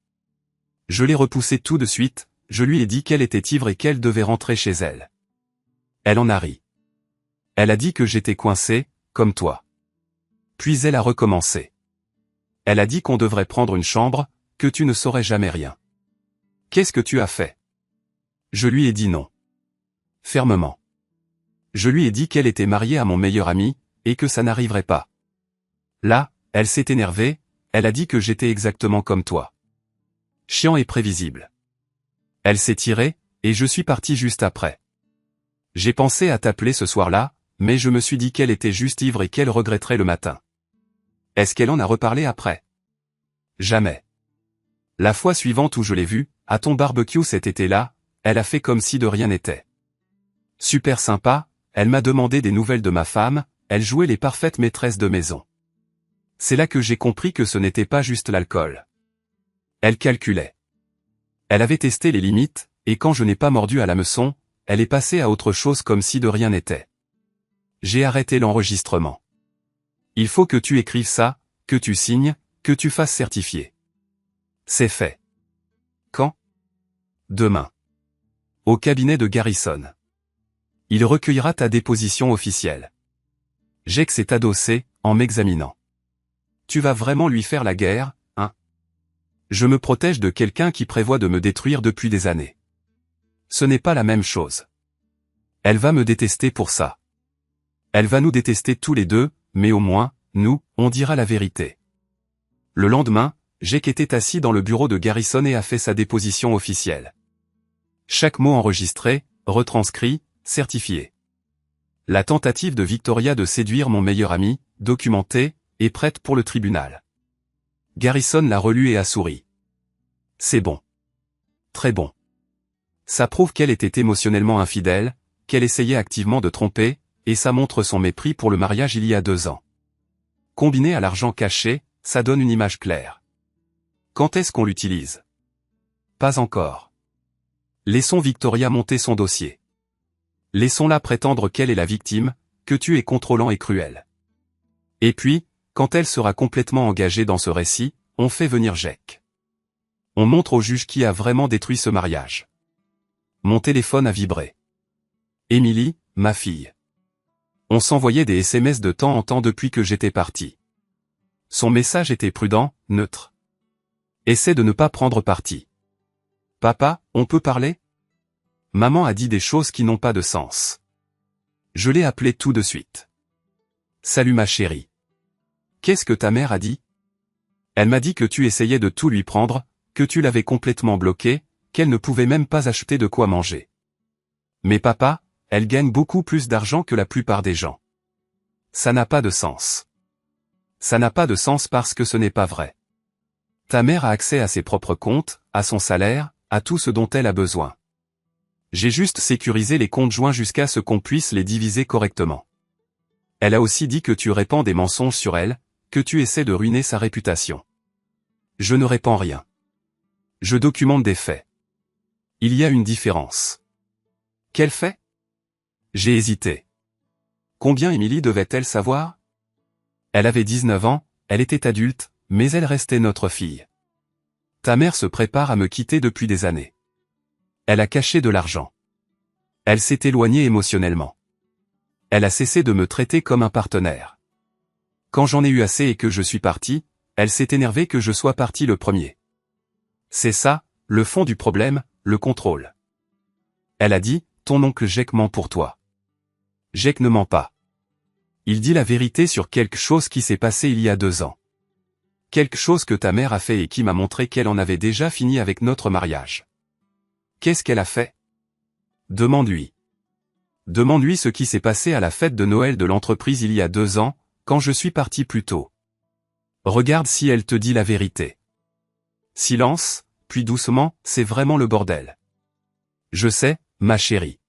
Je l'ai repoussé tout de suite, je lui ai dit qu'elle était ivre et qu'elle devait rentrer chez elle. Elle en a ri. Elle a dit que j'étais coincé, comme toi. Puis elle a recommencé. Elle a dit qu'on devrait prendre une chambre, que tu ne saurais jamais rien. Qu'est-ce que tu as fait? Je lui ai dit non. Fermement. Je lui ai dit qu'elle était mariée à mon meilleur ami, et que ça n'arriverait pas. Là, elle s'est énervée, elle a dit que j'étais exactement comme toi. Chiant et prévisible. Elle s'est tirée, et je suis parti juste après. J'ai pensé à t'appeler ce soir-là, mais je me suis dit qu'elle était juste ivre et qu'elle regretterait le matin. Est-ce qu'elle en a reparlé après? Jamais. La fois suivante où je l'ai vue, à ton barbecue cet été-là, elle a fait comme si de rien n'était. Super sympa, elle m'a demandé des nouvelles de ma femme, elle jouait les parfaites maîtresses de maison. C'est là que j'ai compris que ce n'était pas juste l'alcool. Elle calculait. Elle avait testé les limites, et quand je n'ai pas mordu à l'hameçon, elle est passée à autre chose comme si de rien n'était. J'ai arrêté l'enregistrement. Il faut que tu écrives ça, que tu signes, que tu fasses certifier. C'est fait. Quand? Demain. Au cabinet de Garrison. Il recueillera ta déposition officielle. Jake s'est adossé, en m'examinant. Tu vas vraiment lui faire la guerre, hein? Je me protège de quelqu'un qui prévoit de me détruire depuis des années. Ce n'est pas la même chose. Elle va me détester pour ça. Elle va nous détester tous les deux, mais au moins, nous, on dira la vérité. Le lendemain, Jake était assis dans le bureau de Garrison et a fait sa déposition officielle. Chaque mot enregistré, retranscrit, certifié. La tentative de Victoria de séduire mon meilleur ami, documentée, est prête pour le tribunal. Garrison l'a relu et a souri. C'est bon. Très bon. Ça prouve qu'elle était émotionnellement infidèle, qu'elle essayait activement de tromper, et ça montre son mépris pour le mariage il y a 2 ans. Combiné à l'argent caché, ça donne une image claire. Quand est-ce qu'on l'utilise? Pas encore. Laissons Victoria monter son dossier. Laissons-la prétendre qu'elle est la victime, que tu es contrôlant et cruel. Et puis, quand elle sera complètement engagée dans ce récit, on fait venir Jake. On montre au juge qui a vraiment détruit ce mariage. Mon téléphone a vibré. Émilie, ma fille. On s'envoyait des SMS de temps en temps depuis que j'étais parti. Son message était prudent, neutre. Essaie de ne pas prendre parti. Papa, on peut parler? Maman a dit des choses qui n'ont pas de sens. Je l'ai appelée tout de suite. Salut ma chérie. Qu'est-ce que ta mère a dit? Elle m'a dit que tu essayais de tout lui prendre, que tu l'avais complètement bloquée, qu'elle ne pouvait même pas acheter de quoi manger. Mais papa, elle gagne beaucoup plus d'argent que la plupart des gens. Ça n'a pas de sens. Ça n'a pas de sens parce que ce n'est pas vrai. Ta mère a accès à ses propres comptes, à son salaire, à tout ce dont elle a besoin. J'ai juste sécurisé les comptes joints jusqu'à ce qu'on puisse les diviser correctement. Elle a aussi dit que tu répands des mensonges sur elle, que tu essaies de ruiner sa réputation. Je ne répands rien. Je documente des faits. Il y a une différence. Quel fait? J'ai hésité. Combien Émilie devait-elle savoir? Elle avait 19 ans, elle était adulte, mais elle restait notre fille. Ta mère se prépare à me quitter depuis des années. Elle a caché de l'argent. Elle s'est éloignée émotionnellement. Elle a cessé de me traiter comme un partenaire. Quand j'en ai eu assez et que je suis parti, elle s'est énervée que je sois parti le premier. C'est ça, le fond du problème, le contrôle. Elle a dit, ton oncle Jake ment pour toi. Jake ne ment pas. Il dit la vérité sur quelque chose qui s'est passé il y a 2 ans. Quelque chose que ta mère a fait et qui m'a montré qu'elle en avait déjà fini avec notre mariage. Qu'est-ce qu'elle a fait? Demande-lui. Demande-lui ce qui s'est passé à la fête de Noël de l'entreprise il y a 2 ans, quand je suis parti plus tôt. Regarde si elle te dit la vérité. Silence, puis doucement, c'est vraiment le bordel. Je sais, ma chérie.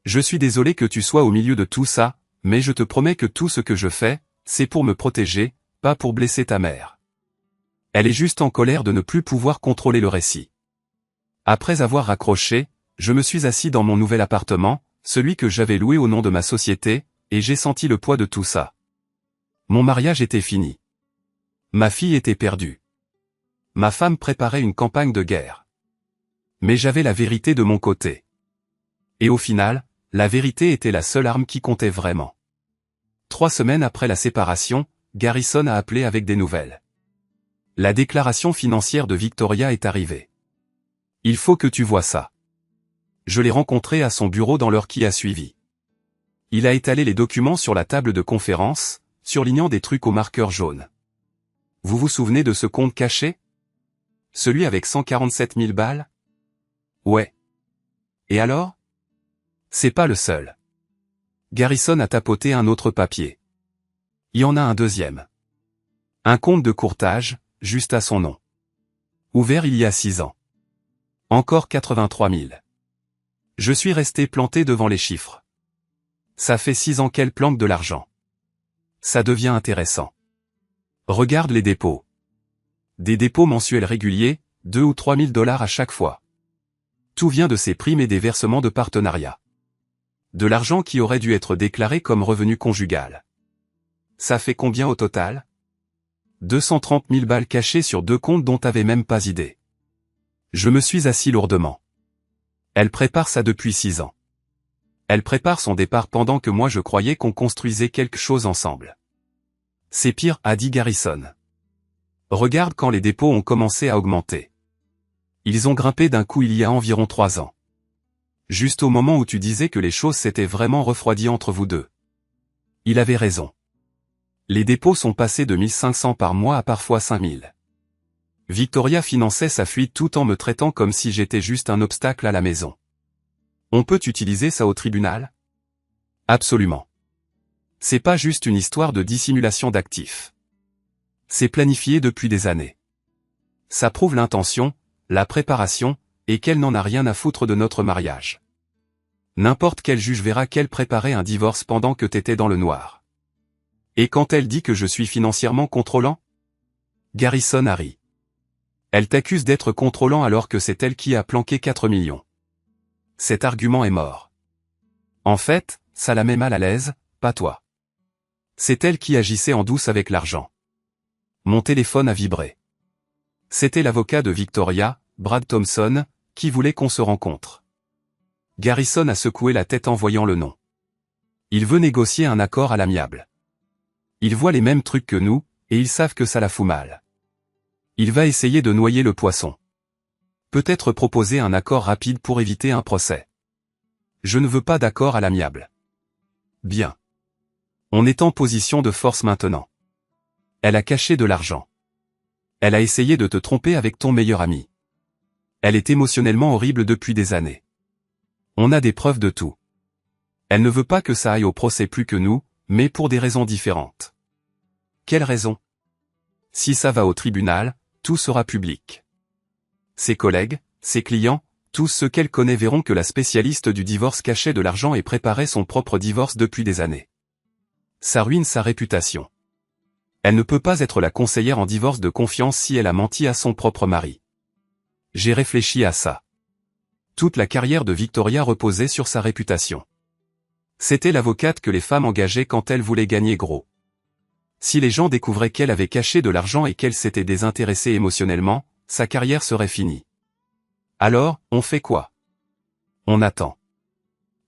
Je suis désolé que tu sois au milieu de tout ça, mais je te promets que tout ce que je fais, c'est pour me protéger, pas pour blesser ta mère. Elle est juste en colère de ne plus pouvoir contrôler le récit. Après avoir raccroché, je me suis assis dans mon nouvel appartement, celui que j'avais loué au nom de ma société, et j'ai senti le poids de tout ça. Mon mariage était fini. Ma fille était perdue. Ma femme préparait une campagne de guerre. Mais j'avais la vérité de mon côté. Et au final, la vérité était la seule arme qui comptait vraiment. 3 semaines après la séparation, Garrison a appelé avec des nouvelles. La déclaration financière de Victoria est arrivée. Il faut que tu vois ça. Je l'ai rencontré à son bureau dans l'heure qui a suivi. Il a étalé les documents sur la table de conférence, surlignant des trucs au marqueur jaune. Vous vous souvenez de ce compte caché? Celui avec 147 000 balles? Ouais. Et alors? C'est pas le seul. Garrison a tapoté un autre papier. Il y en a un deuxième. Un compte de courtage, juste à son nom. Ouvert il y a 6 ans. Encore 83 000. Je suis resté planté devant les chiffres. Ça fait 6 ans qu'elle planque de l'argent. Ça devient intéressant. Regarde les dépôts. Des dépôts mensuels réguliers, 2 ou 3 000 $ à chaque fois. Tout vient de ses primes et des versements de partenariat. De l'argent qui aurait dû être déclaré comme revenu conjugal. Ça fait combien au total? 230 000 balles cachées sur 2 comptes dont t'avais même pas idée. Je me suis assis lourdement. Elle prépare ça depuis 6 ans. Elle prépare son départ pendant que moi je croyais qu'on construisait quelque chose ensemble. C'est pire, a dit Garrison. Regarde quand les dépôts ont commencé à augmenter. Ils ont grimpé d'un coup il y a environ 3 ans. Juste au moment où tu disais que les choses s'étaient vraiment refroidies entre vous deux. Il avait raison. Les dépôts sont passés de 1500 par mois à parfois 5000. Victoria finançait sa fuite tout en me traitant comme si j'étais juste un obstacle à la maison. On peut utiliser ça au tribunal? Absolument. C'est pas juste une histoire de dissimulation d'actifs. C'est planifié depuis des années. Ça prouve l'intention, la préparation, et qu'elle n'en a rien à foutre de notre mariage. N'importe quel juge verra qu'elle préparait un divorce pendant que t'étais dans le noir. Et quand elle dit que je suis financièrement contrôlant? Garrison a ri. Elle t'accuse d'être contrôlant alors que c'est elle qui a planqué 4 millions. Cet argument est mort. En fait, ça la met mal à l'aise, pas toi. C'est elle qui agissait en douce avec l'argent. Mon téléphone a vibré. C'était l'avocat de Victoria, Brad Thompson, qui voulait qu'on se rencontre. Garrison a secoué la tête en voyant le nom. Il veut négocier un accord à l'amiable. Il voit les mêmes trucs que nous, et ils savent que ça la fout mal. Il va essayer de noyer le poisson. Peut-être proposer un accord rapide pour éviter un procès. Je ne veux pas d'accord à l'amiable. Bien. On est en position de force maintenant. Elle a caché de l'argent. Elle a essayé de te tromper avec ton meilleur ami. Elle est émotionnellement horrible depuis des années. On a des preuves de tout. Elle ne veut pas que ça aille au procès plus que nous, mais pour des raisons différentes. Quelles raisons? Si ça va au tribunal, tout sera public. Ses collègues, ses clients, tous ceux qu'elle connaît verront que la spécialiste du divorce cachait de l'argent et préparait son propre divorce depuis des années. Ça ruine sa réputation. Elle ne peut pas être la conseillère en divorce de confiance si elle a menti à son propre mari. J'ai réfléchi à ça. Toute la carrière de Victoria reposait sur sa réputation. C'était l'avocate que les femmes engageaient quand elles voulaient gagner gros. Si les gens découvraient qu'elle avait caché de l'argent et qu'elle s'était désintéressée émotionnellement, sa carrière serait finie. Alors, on fait quoi? On attend.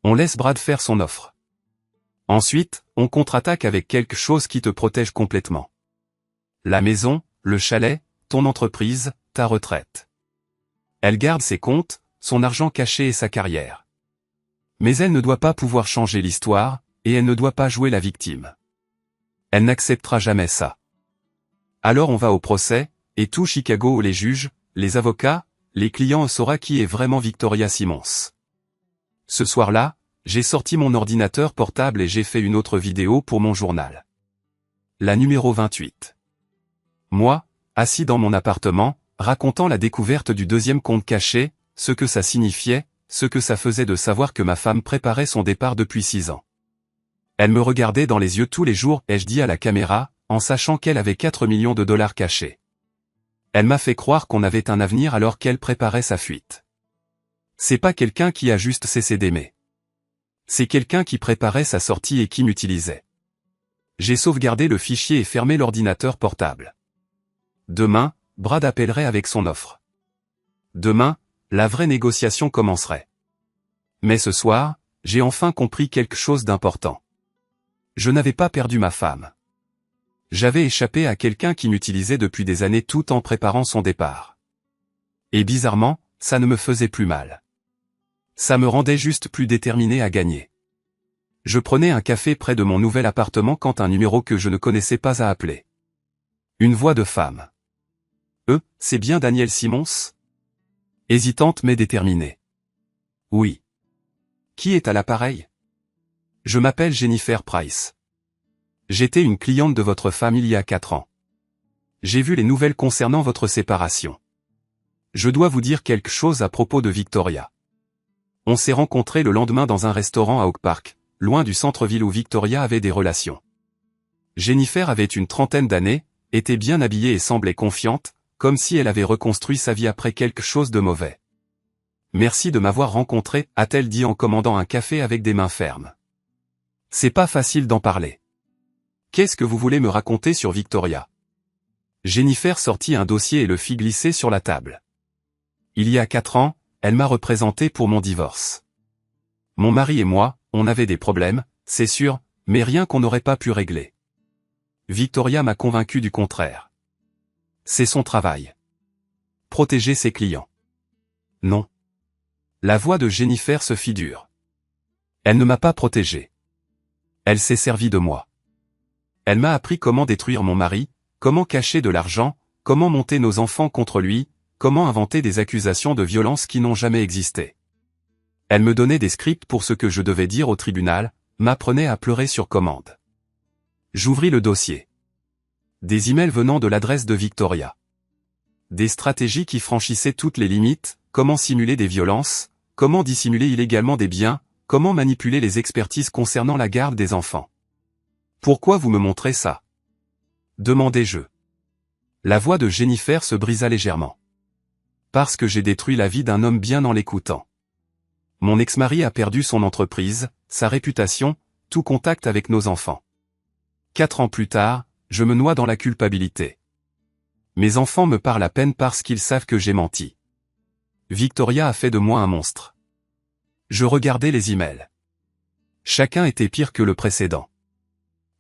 On laisse Brad faire son offre. Ensuite, on contre-attaque avec quelque chose qui te protège complètement. La maison, le chalet, ton entreprise, ta retraite. Elle garde ses comptes, son argent caché et sa carrière. Mais elle ne doit pas pouvoir changer l'histoire, et elle ne doit pas jouer la victime. Elle n'acceptera jamais ça. Alors on va au procès, et tout Chicago les juges, les avocats, les clients saura qui est vraiment Victoria Simons. Ce soir-là, j'ai sorti mon ordinateur portable et j'ai fait une autre vidéo pour mon journal. La numéro 28. Moi, assis dans mon appartement, racontant la découverte du deuxième compte caché, ce que ça signifiait, ce que ça faisait de savoir que ma femme préparait son départ depuis 6 ans. Elle me regardait dans les yeux tous les jours, ai-je dit à la caméra, en sachant qu'elle avait 4 millions de dollars cachés. Elle m'a fait croire qu'on avait un avenir alors qu'elle préparait sa fuite. C'est pas quelqu'un qui a juste cessé d'aimer. C'est quelqu'un qui préparait sa sortie et qui m'utilisait. J'ai sauvegardé le fichier et fermé l'ordinateur portable. Demain, Brad appellerait avec son offre. Demain, la vraie négociation commencerait. Mais ce soir, j'ai enfin compris quelque chose d'important. Je n'avais pas perdu ma femme. J'avais échappé à quelqu'un qui m'utilisait depuis des années tout en préparant son départ. Et bizarrement, ça ne me faisait plus mal. Ça me rendait juste plus déterminé à gagner. Je prenais un café près de mon nouvel appartement quand un numéro que je ne connaissais pas a appelé. Une voix de femme. C'est bien Danielle Simons? Hésitante mais déterminée. Oui. Qui est à l'appareil? Je m'appelle Jennifer Price. J'étais une cliente de votre femme il y a 4 ans. J'ai vu les nouvelles concernant votre séparation. Je dois vous dire quelque chose à propos de Victoria. On s'est rencontrés le lendemain dans un restaurant à Oak Park, loin du centre-ville où Victoria avait des relations. Jennifer avait une 30aine d'années, était bien habillée et semblait confiante, comme si elle avait reconstruit sa vie après quelque chose de mauvais. Merci de m'avoir rencontré, a-t-elle dit en commandant un café avec des mains fermes. C'est pas facile d'en parler. Qu'est-ce que vous voulez me raconter sur Victoria? Jennifer sortit un dossier et le fit glisser sur la table. Il y a 4 ans, elle m'a représenté pour mon divorce. Mon mari et moi, on avait des problèmes, c'est sûr, mais rien qu'on n'aurait pas pu régler. Victoria m'a convaincu du contraire. C'est son travail. Protéger ses clients. Non. La voix de Jennifer se fit dure. Elle ne m'a pas protégé. Elle s'est servie de moi. Elle m'a appris comment détruire mon mari, comment cacher de l'argent, comment monter nos enfants contre lui, comment inventer des accusations de violence qui n'ont jamais existé. Elle me donnait des scripts pour ce que je devais dire au tribunal, m'apprenait à pleurer sur commande. J'ouvris le dossier. Des emails venant de l'adresse de Victoria. Des stratégies qui franchissaient toutes les limites, comment simuler des violences, comment dissimuler illégalement des biens, comment manipuler les expertises concernant la garde des enfants. Pourquoi vous me montrez ça? Demandai-je. La voix de Jennifer se brisa légèrement. Parce que j'ai détruit la vie d'un homme bien en l'écoutant. Mon ex-mari a perdu son entreprise, sa réputation, tout contact avec nos enfants. 4 ans plus tard, je me noie dans la culpabilité. Mes enfants me parlent à peine parce qu'ils savent que j'ai menti. Victoria a fait de moi un monstre. Je regardais les emails. Chacun était pire que le précédent.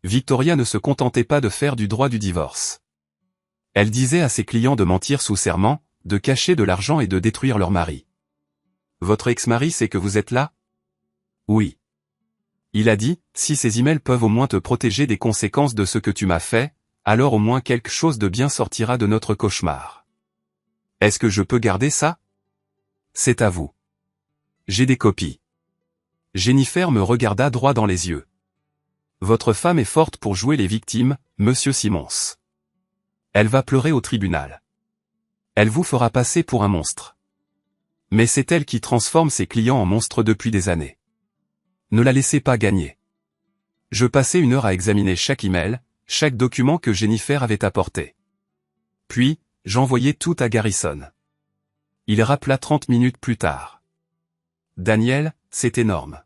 Victoria ne se contentait pas de faire du droit du divorce. Elle disait à ses clients de mentir sous serment, de cacher de l'argent et de détruire leur mari. « Votre ex-mari sait que vous êtes là ?» Oui. Il a dit, si ces emails peuvent au moins te protéger des conséquences de ce que tu m'as fait, alors au moins quelque chose de bien sortira de notre cauchemar. Est-ce que je peux garder ça? C'est à vous. J'ai des copies. Jennifer me regarda droit dans les yeux. Votre femme est forte pour jouer les victimes, monsieur Simons. Elle va pleurer au tribunal. Elle vous fera passer pour un monstre. Mais c'est elle qui transforme ses clients en monstres depuis des années. Ne la laissez pas gagner. Je passais 1 heure à examiner chaque email, chaque document que Jennifer avait apporté. Puis, j'envoyai tout à Garrison. Il rappela 30 minutes plus tard. Daniel, c'est énorme.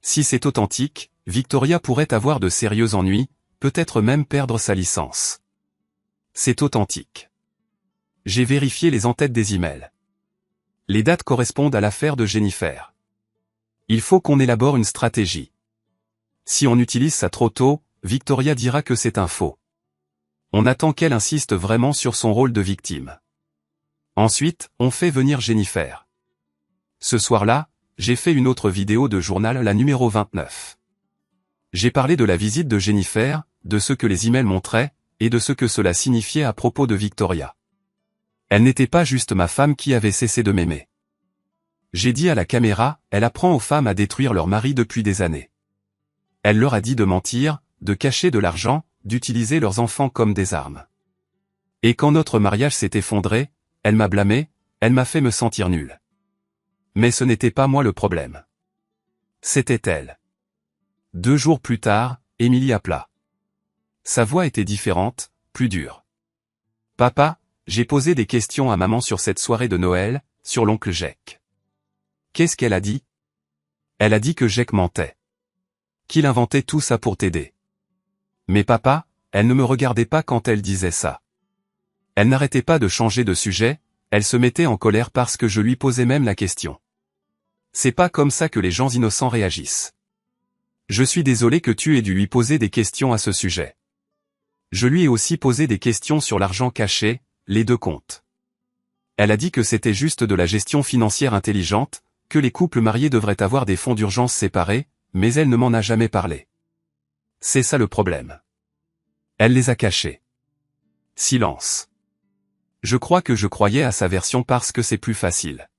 Si c'est authentique, Victoria pourrait avoir de sérieux ennuis, peut-être même perdre sa licence. C'est authentique. J'ai vérifié les en-têtes des emails. Les dates correspondent à l'affaire de Jennifer. Il faut qu'on élabore une stratégie. Si on utilise ça trop tôt, Victoria dira que c'est un faux. On attend qu'elle insiste vraiment sur son rôle de victime. Ensuite, on fait venir Jennifer. Ce soir-là, j'ai fait une autre vidéo de journal, la numéro 29. J'ai parlé de la visite de Jennifer, de ce que les emails montraient, et de ce que cela signifiait à propos de Victoria. Elle n'était pas juste ma femme qui avait cessé de m'aimer. J'ai dit à la caméra, elle apprend aux femmes à détruire leur mari depuis des années. Elle leur a dit de mentir, de cacher de l'argent, d'utiliser leurs enfants comme des armes. Et quand notre mariage s'est effondré, elle m'a blâmé, elle m'a fait me sentir nul. Mais ce n'était pas moi le problème. C'était elle. 2 jours plus tard, Émilie appela. Sa voix était différente, plus dure. Papa, j'ai posé des questions à maman sur cette soirée de Noël, sur l'oncle Jake. Qu'est-ce qu'elle a dit? Elle a dit que Jake mentait. Qu'il inventait tout ça pour t'aider. Mais papa, elle ne me regardait pas quand elle disait ça. Elle n'arrêtait pas de changer de sujet, elle se mettait en colère parce que je lui posais même la question. C'est pas comme ça que les gens innocents réagissent. Je suis désolé que tu aies dû lui poser des questions à ce sujet. Je lui ai aussi posé des questions sur l'argent caché, les 2 comptes. Elle a dit que c'était juste de la gestion financière intelligente, que les couples mariés devraient avoir des fonds d'urgence séparés, mais elle ne m'en a jamais parlé. C'est ça le problème. Elle les a cachés. Silence. Je crois que je croyais à sa version parce que c'est plus facile.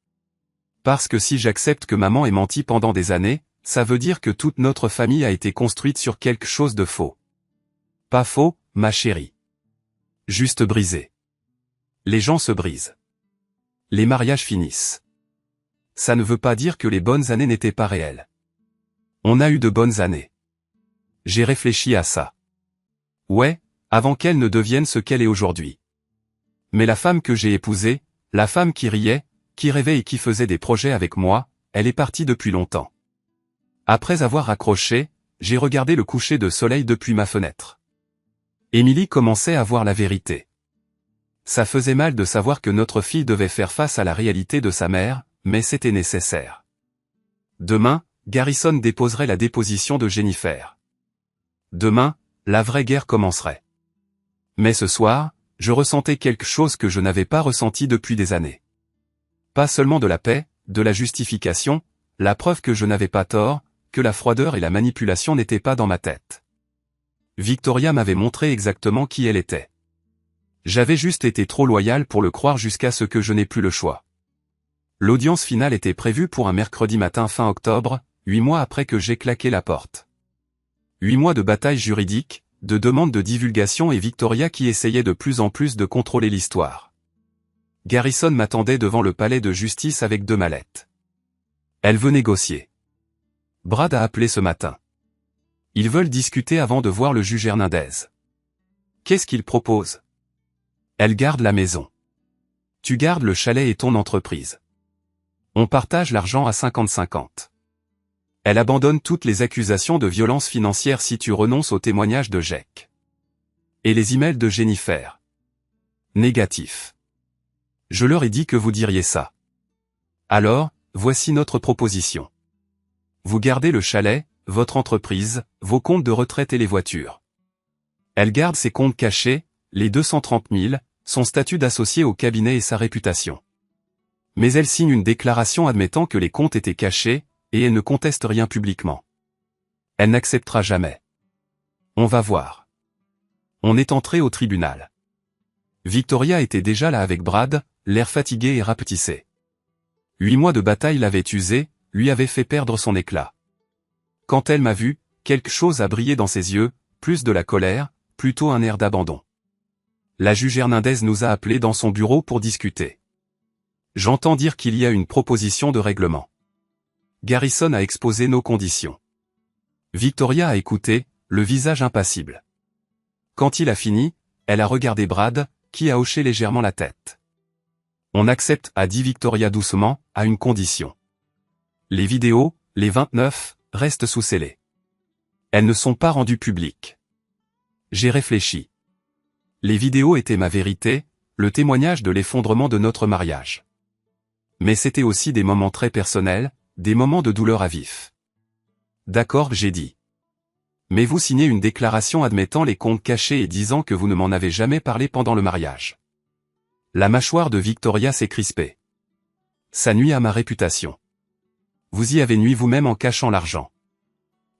Parce que si j'accepte que maman ait menti pendant des années, ça veut dire que toute notre famille a été construite sur quelque chose de faux. Pas faux, ma chérie. Juste brisé. Les gens se brisent. Les mariages finissent. Ça ne veut pas dire que les bonnes années n'étaient pas réelles. On a eu de bonnes années. J'ai réfléchi à ça. Ouais, avant qu'elle ne devienne ce qu'elle est aujourd'hui. Mais la femme que j'ai épousée, la femme qui riait, qui rêvait et qui faisait des projets avec moi, elle est partie depuis longtemps. Après avoir raccroché, j'ai regardé le coucher de soleil depuis ma fenêtre. Émilie commençait à voir la vérité. Ça faisait mal de savoir que notre fille devait faire face à la réalité de sa mère, mais c'était nécessaire. Demain, Garrison déposerait la déposition de Jennifer. Demain, la vraie guerre commencerait. Mais ce soir, je ressentais quelque chose que je n'avais pas ressenti depuis des années. Pas seulement de la paix, de la justification, la preuve que je n'avais pas tort, que la froideur et la manipulation n'étaient pas dans ma tête. Victoria m'avait montré exactement qui elle était. J'avais juste été trop loyal pour le croire jusqu'à ce que je n'ai plus le choix. L'audience finale était prévue pour un mercredi matin fin octobre, 8 mois après que j'ai claqué la porte. 8 mois de bataille juridique, de demandes de divulgation et Victoria qui essayait de plus en plus de contrôler l'histoire. Garrison m'attendait devant le palais de justice avec 2 mallettes. Elle veut négocier. Brad a appelé ce matin. Ils veulent discuter avant de voir le juge Hernandez. Qu'est-ce qu'il propose? Elle garde la maison. Tu gardes le chalet et ton entreprise. On partage l'argent à 50-50. Elle abandonne toutes les accusations de violence financière si tu renonces au témoignage de Jake. Et les emails de Jennifer. Négatif. Je leur ai dit que vous diriez ça. Alors, voici notre proposition. Vous gardez le chalet, votre entreprise, vos comptes de retraite et les voitures. Elle garde ses comptes cachés, les 230 000, son statut d'associé au cabinet et sa réputation. Mais elle signe une déclaration admettant que les comptes étaient cachés, et elle ne conteste rien publiquement. Elle n'acceptera jamais. On va voir. On est entré au tribunal. Victoria était déjà là avec Brad, l'air fatigué et rapetissé. 8 mois de bataille l'avaient usé, lui avait fait perdre son éclat. Quand elle m'a vu, quelque chose a brillé dans ses yeux, plus de la colère, plutôt un air d'abandon. La juge Hernandez nous a appelés dans son bureau pour discuter. J'entends dire qu'il y a une proposition de règlement. Garrison a exposé nos conditions. Victoria a écouté, le visage impassible. Quand il a fini, elle a regardé Brad, qui a hoché légèrement la tête. On accepte, a dit Victoria doucement, à une condition. Les vidéos, les 29, restent sous scellé. Elles ne sont pas rendues publiques. J'ai réfléchi. Les vidéos étaient ma vérité, le témoignage de l'effondrement de notre mariage. Mais c'était aussi des moments très personnels, des moments de douleur à vif. D'accord, j'ai dit. Mais vous signez une déclaration admettant les comptes cachés et disant que vous ne m'en avez jamais parlé pendant le mariage. La mâchoire de Victoria s'est crispée. Ça nuit à ma réputation. Vous y avez nui vous-même en cachant l'argent.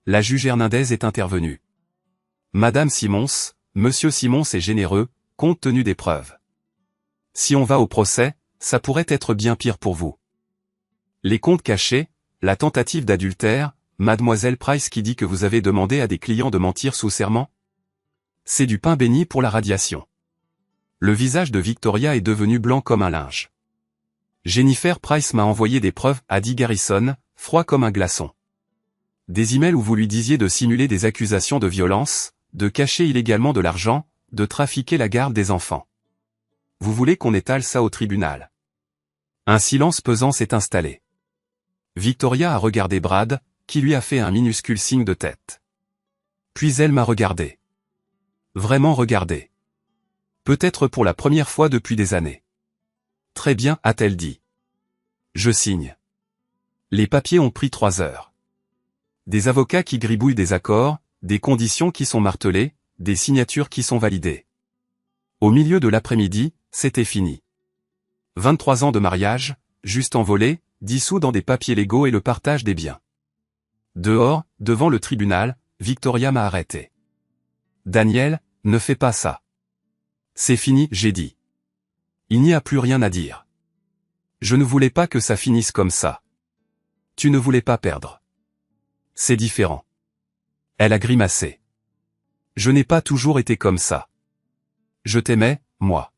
La juge Hernandez est intervenue. Madame Simons, Monsieur Simons est généreux, compte tenu des preuves. Si on va au procès, ça pourrait être bien pire pour vous. Les comptes cachés, la tentative d'adultère, Mademoiselle Price qui dit que vous avez demandé à des clients de mentir sous serment? C'est du pain béni pour la radiation. Le visage de Victoria est devenu blanc comme un linge. Jennifer Price m'a envoyé des preuves, a dit Garrison, froid comme un glaçon. Des emails où vous lui disiez de simuler des accusations de violence, de cacher illégalement de l'argent, de trafiquer la garde des enfants. Vous voulez qu'on étale ça au tribunal? Un silence pesant s'est installé. Victoria a regardé Brad, qui lui a fait un minuscule signe de tête. Puis elle m'a regardé. Vraiment regardé. Peut-être pour la première fois depuis des années. Très bien, a-t-elle dit. Je signe. Les papiers ont pris 3 heures. Des avocats qui gribouillent des accords, des conditions qui sont martelées, des signatures qui sont validées. Au milieu de l'après-midi, c'était fini. 23 ans de mariage, juste envolé, dissous dans des papiers légaux et le partage des biens. Dehors, devant le tribunal, Victoria m'a arrêté. Daniel, ne fais pas ça. C'est fini, j'ai dit. Il n'y a plus rien à dire. Je ne voulais pas que ça finisse comme ça. Tu ne voulais pas perdre. C'est différent. Elle a grimacé. Je n'ai pas toujours été comme ça. Je t'aimais, moi.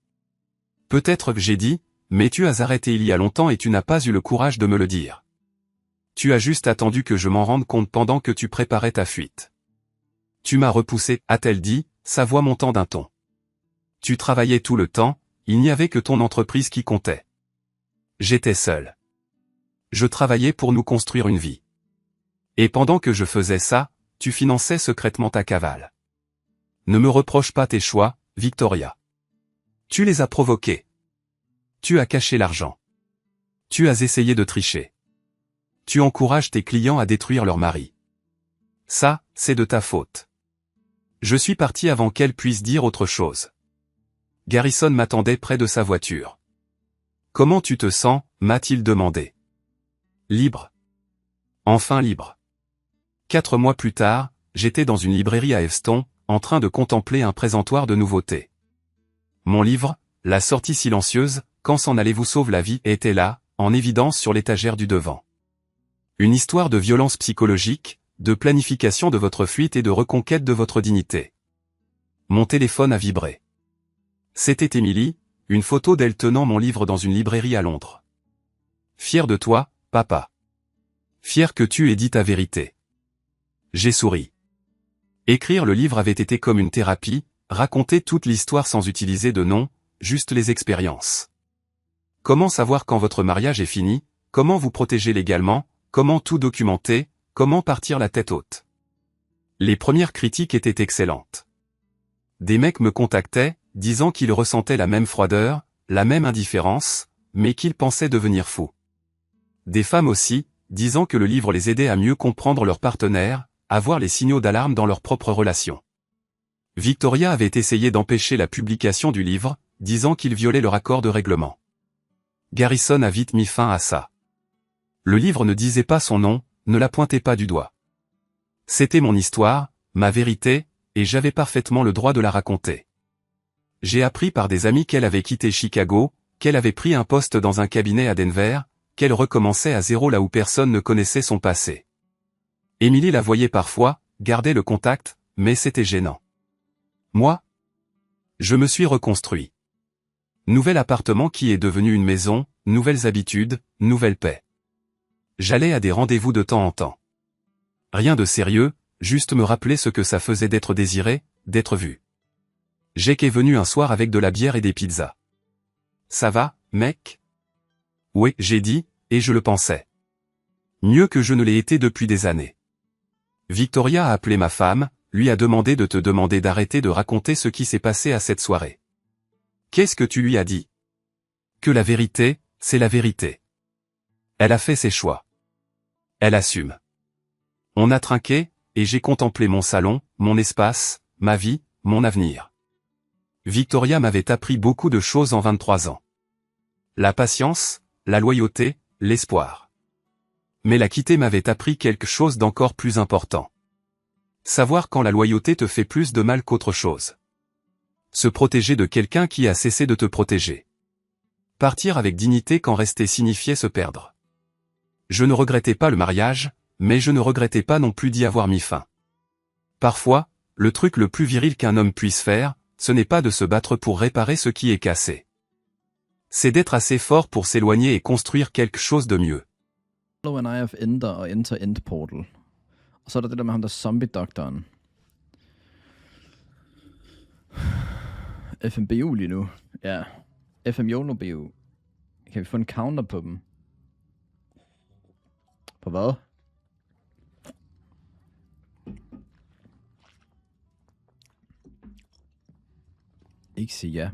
Peut-être que j'ai dit, mais tu as arrêté il y a longtemps et tu n'as pas eu le courage de me le dire. Tu as juste attendu que je m'en rende compte pendant que tu préparais ta fuite. Tu m'as repoussé, a-t-elle dit, sa voix montant d'un ton. Tu travaillais tout le temps, il n'y avait que ton entreprise qui comptait. J'étais seul. Je travaillais pour nous construire une vie. Et pendant que je faisais ça, tu finançais secrètement ta cavale. Ne me reproche pas tes choix, Victoria. Tu les as provoqués. Tu as caché l'argent. Tu as essayé de tricher. Tu encourages tes clients à détruire leur mari. Ça, c'est de ta faute. Je suis parti avant qu'elle puisse dire autre chose. Garrison m'attendait près de sa voiture. Comment tu te sens, m'a-t-il demandé. Libre. Enfin libre. 4 mois plus tard, j'étais dans une librairie à Eveston, en train de contempler un présentoir de nouveautés. Mon livre, La sortie silencieuse, quand s'en allez-vous sauve la vie, était là, en évidence sur l'étagère du devant. Une histoire de violence psychologique, de planification de votre fuite et de reconquête de votre dignité. Mon téléphone a vibré. C'était Emily, une photo d'elle tenant mon livre dans une librairie à Londres. Fier de toi, papa. Fier que tu aies dit ta vérité. J'ai souri. Écrire le livre avait été comme une thérapie, raconter toute l'histoire sans utiliser de nom, juste les expériences. Comment savoir quand votre mariage est fini, comment vous protéger légalement, comment tout documenter, comment partir la tête haute. Les premières critiques étaient excellentes. Des mecs me contactaient, disant qu'ils ressentaient la même froideur, la même indifférence, mais qu'ils pensaient devenir fous. Des femmes aussi, disant que le livre les aidait à mieux comprendre leur partenaire, à voir les signaux d'alarme dans leur propre relation. Victoria avait essayé d'empêcher la publication du livre, disant qu'il violait leur accord de règlement. Garrison a vite mis fin à ça. Le livre ne disait pas son nom, ne la pointait pas du doigt. C'était mon histoire, ma vérité, et j'avais parfaitement le droit de la raconter. J'ai appris par des amis qu'elle avait quitté Chicago, qu'elle avait pris un poste dans un cabinet à Denver, qu'elle recommençait à zéro là où personne ne connaissait son passé. Emily la voyait parfois, gardait le contact, mais c'était gênant. Moi, je me suis reconstruit. Nouvel appartement qui est devenu une maison, nouvelles habitudes, nouvelle paix. J'allais à des rendez-vous de temps en temps. Rien de sérieux, juste me rappeler ce que ça faisait d'être désiré, d'être vu. Jake est venu un soir avec de la bière et des pizzas. Ça va, mec? Oui, j'ai dit, et je le pensais. Mieux que je ne l'ai été depuis des années. Victoria a appelé ma femme, lui a demandé de te demander d'arrêter de raconter ce qui s'est passé à cette soirée. Qu'est-ce que tu lui as dit? Que la vérité, c'est la vérité. Elle a fait ses choix. Elle assume. On a trinqué, et j'ai contemplé mon salon, mon espace, ma vie, mon avenir. Victoria m'avait appris beaucoup de choses en 23 ans. La patience, la loyauté, l'espoir. Mais la quitter m'avait appris quelque chose d'encore plus important. Savoir quand la loyauté te fait plus de mal qu'autre chose. Se protéger de quelqu'un qui a cessé de te protéger. Partir avec dignité quand rester signifiait se perdre. Je ne regrettais pas le mariage, mais je ne regrettais pas non plus d'y avoir mis fin. Parfois, le truc le plus viril qu'un homme puisse faire, ce n'est pas de se battre pour réparer ce qui est cassé. C'est d'être assez fort pour s'éloigner et construire quelque chose de mieux. When I have Ender og Enter Portal. Og så er der det der med ham der zombie-doktoren. FMBU lige nu. Ja. FM YOLO-BU. Kan vi få en counter på dem? På hvad? Ikke sige ja.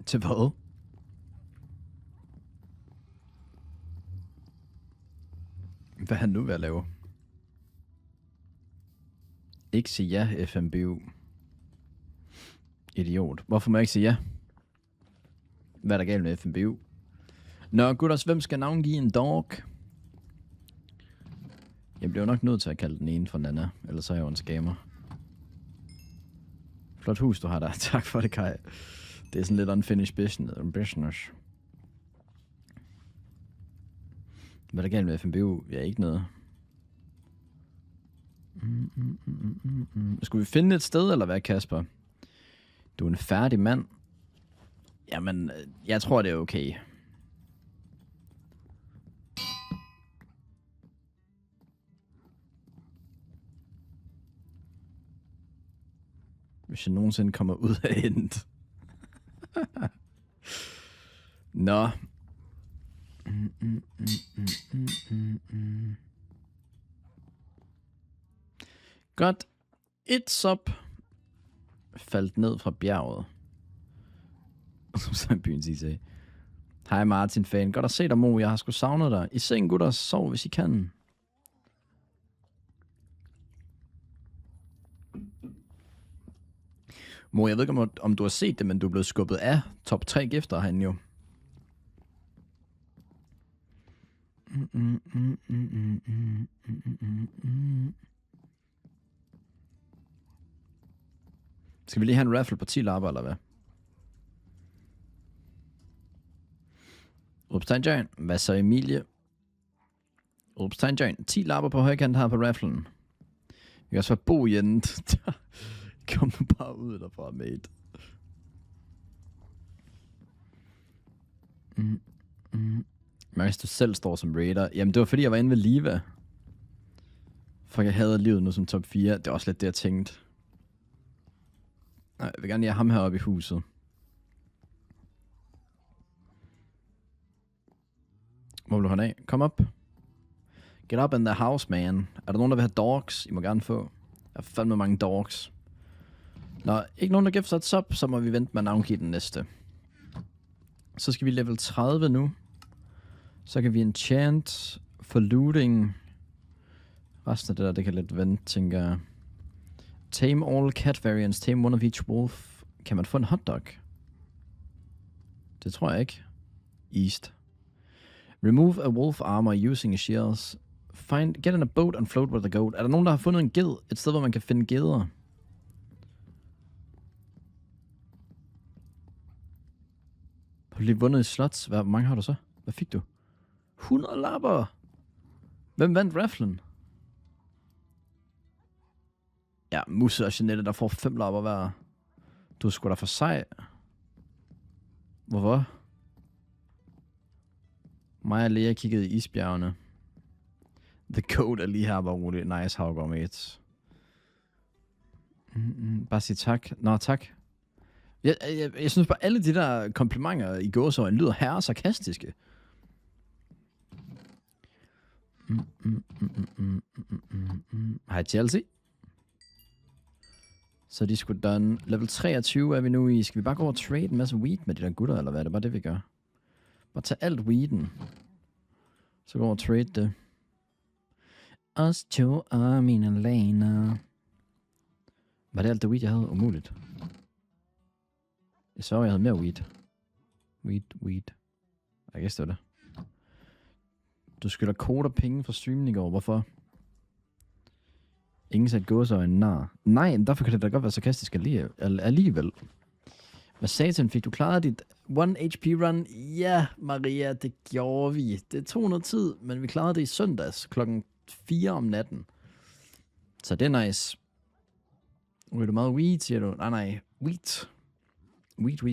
Til hvad? Hvad er han nu ved at lave? Ikke sige ja, FMBU. Idiot. Hvorfor må jeg ikke sige ja? Hvad er der galt med FMBU? Nå, gutters, hvem skal navngive en dog? Jeg bliver nok nødt til at kalde den ene for Nana, ellers er jeg jo en scammer. Flot hus, du har der. Tak for det, Kai. Det er sådan lidt unfinished business. Hvad er der galt med FMBU? Ja, ikke noget. Skulle vi finde et sted, eller hvad, Kasper? Du er en færdig mand. Jamen, jeg tror, det er okay. Hvis jeg nogensinde kommer ud af endet. Nå. Godt. Et sop faldt ned fra bjerget. Som så byen siger. Hej Martin fan. Godt at se dig, Mo. Jeg har sgu savnet dig. I seng, gutter. Sov, hvis I kan. Mo, jeg ved ikke, om du har set det, men du er blevet skubbet af top 3 gifter, han jo. Skal vi lige have en raffle på 10 lapper, eller hvad? Udopstegn Jørgen. Hvad så, Emilie? Udopstegn Jørgen. 10 lapper på højkant her på rafflen. Vi kan også være Bo i enden. Kom nu bare ud derfra, mate. Max, du selv står som raider. Jamen, det var fordi, jeg var inde ved Liva. Fuck, jeg havde livet nu som top 4. Det er også lidt det, jeg tænkte. Nej, jeg vil gerne have ham heroppe i huset. Hvor vil du have af? Kom op. Get up in the house, man. Er der nogen, der vil have dogs? I må gerne få. Jeg har fandme mange dogs. Nå, ikke nogen, der gifter sig et sub, så må vi vente med at navngive den næste. Så skal vi level 30 nu. Så kan vi enchant for looting. Resten af det der, det kan lidt vente, tænker jeg. Tame all cat variants. Tame one of each wolf. Kan man få en hotdog? Det tror jeg ikke. East. Remove a wolf armor using a shields. Get in a boat and float with the goat. Er der nogen, der har fundet en ged? Et sted, hvor man kan finde geder? Har du lige vundet i slots? Hvor mange har du så? Hvad fik du? 100 lapper! Hvem vandt rafflen? Ja, Musse og Jeanette, der får 5 lapper hver. Du er sgu da for sej. Hvorfor? Mig og Lea kiggede i isbjergene. The Goat er lige her, bare roligt. Nice, Havgård, mates. Bare sig tak. Nå, tak. Jeg synes bare, alle de der komplimenter i gåseøjne lyder herre sarkastiske. Hej Chelsea. Så de skulle done. Level 23 er vi nu i. Skal vi bare gå og trade en masse weed med de der gutter, eller hvad er det? Bare det, vi gør. Bare tage alt weeden. Så gå og trade det. Os to og mine laner. Var det alt det weed, jeg havde? Umuligt. Jeg så, jeg havde mere weed. Weed. Jeg guess det var det. Du skylder koder penge for streamen i går. Hvorfor? Ingen sat gåseøjne, nar. Nej, derfor kan det da godt være sarkastisk alligevel. Hvad satan, fik du klaret dit 1 HP run? Ja, Maria, det gjorde vi. Det tog noget tid, men vi klarede det i søndags klokken 4 om natten. Så det er nice. Ryger du meget weed, siger du? Nej, weed. Weed.